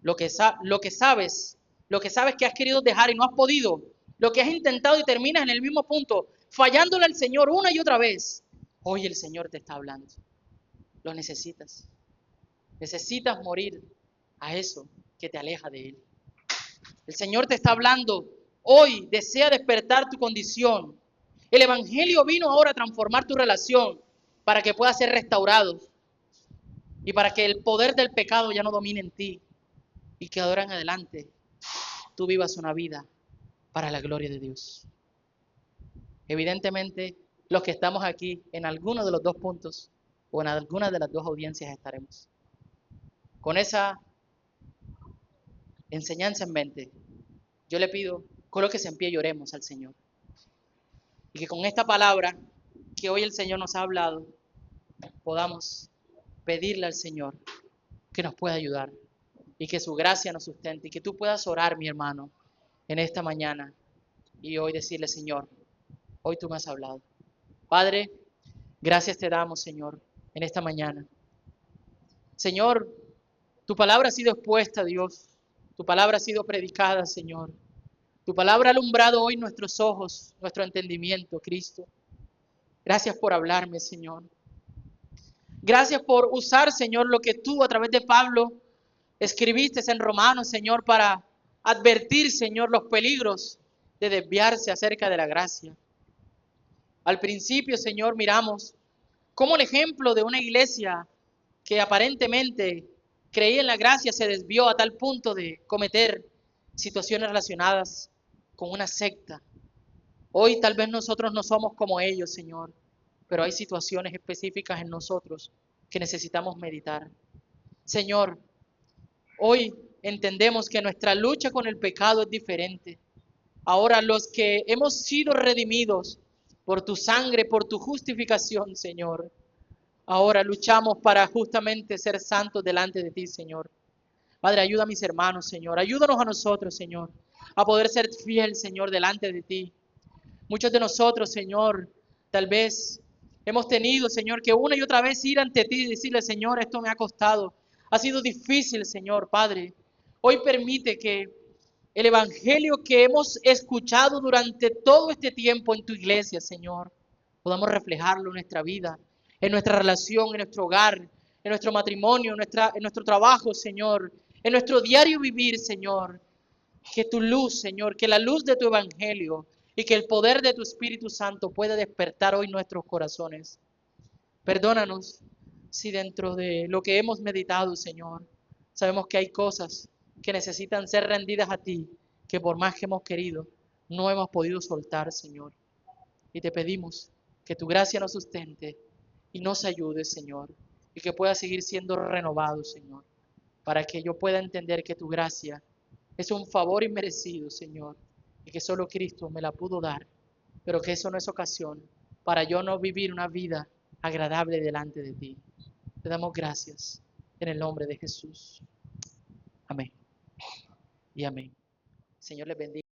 Lo que sabes que has querido dejar y no has podido, lo que has intentado y terminas en el mismo punto, fallándole al Señor una y otra vez. Hoy el Señor te está hablando. Lo necesitas. Necesitas morir a eso que te aleja de Él. El Señor te está hablando. Hoy desea despertar tu condición. El Evangelio vino ahora a transformar tu relación para que puedas ser restaurado y para que el poder del pecado ya no domine en ti y que ahora en adelante tú vivas una vida para la gloria de Dios. Evidentemente, los que estamos aquí en alguno de los dos puntos o en alguna de las dos audiencias estaremos. Con esa enseñanza en mente, yo le pido, colóquese en pie y oremos al Señor. Y que con esta palabra que hoy el Señor nos ha hablado, podamos pedirle al Señor que nos pueda ayudar y que su gracia nos sustente y que tú puedas orar, mi hermano, en esta mañana y hoy decirle, Señor, hoy tú me has hablado. Padre, gracias te damos, Señor, en esta mañana. Señor, tu palabra ha sido expuesta, Dios. Tu palabra ha sido predicada, Señor. Tu palabra ha alumbrado hoy nuestros ojos, nuestro entendimiento, Cristo. Gracias por hablarme, Señor. Gracias por usar, Señor, lo que tú a través de Pablo escribiste en Romanos, Señor, para advertir, Señor, los peligros de desviarse acerca de la gracia. Al principio, Señor, miramos cómo el ejemplo de una iglesia que aparentemente creía en la gracia se desvió a tal punto de cometer situaciones relacionadas con una secta. Hoy tal vez nosotros no somos como ellos, Señor, pero hay situaciones específicas en nosotros que necesitamos meditar. Señor, hoy entendemos que nuestra lucha con el pecado es diferente. Ahora los que hemos sido redimidos por tu sangre, por tu justificación, Señor, ahora luchamos para justamente ser santos delante de ti, Señor. Padre, ayuda a mis hermanos, Señor. Ayúdanos a nosotros, Señor, a poder ser fiel, Señor, delante de ti. Muchos de nosotros, Señor, tal vez hemos tenido, Señor, que una y otra vez ir ante ti y decirle, Señor, esto me ha costado. Ha sido difícil, Señor, Padre. Hoy permite que el evangelio que hemos escuchado durante todo este tiempo en tu iglesia, Señor, podamos reflejarlo en nuestra vida, en nuestra relación, en nuestro hogar, en nuestro matrimonio, en nuestro trabajo, Señor, en nuestro diario vivir, Señor. Que tu luz, Señor, que la luz de tu evangelio y que el poder de tu Espíritu Santo pueda despertar hoy nuestros corazones. Perdónanos si dentro de lo que hemos meditado, Señor, sabemos que hay cosas que necesitan ser rendidas a ti, que por más que hemos querido, no hemos podido soltar, Señor. Y te pedimos que tu gracia nos sustente y nos ayude, Señor, y que pueda seguir siendo renovado, Señor, para que yo pueda entender que tu gracia es un favor inmerecido, Señor, y que solo Cristo me la pudo dar, pero que eso no es ocasión para yo no vivir una vida agradable delante de ti. Te damos gracias en el nombre de Jesús. Amén. Y amén. Señor les bendiga.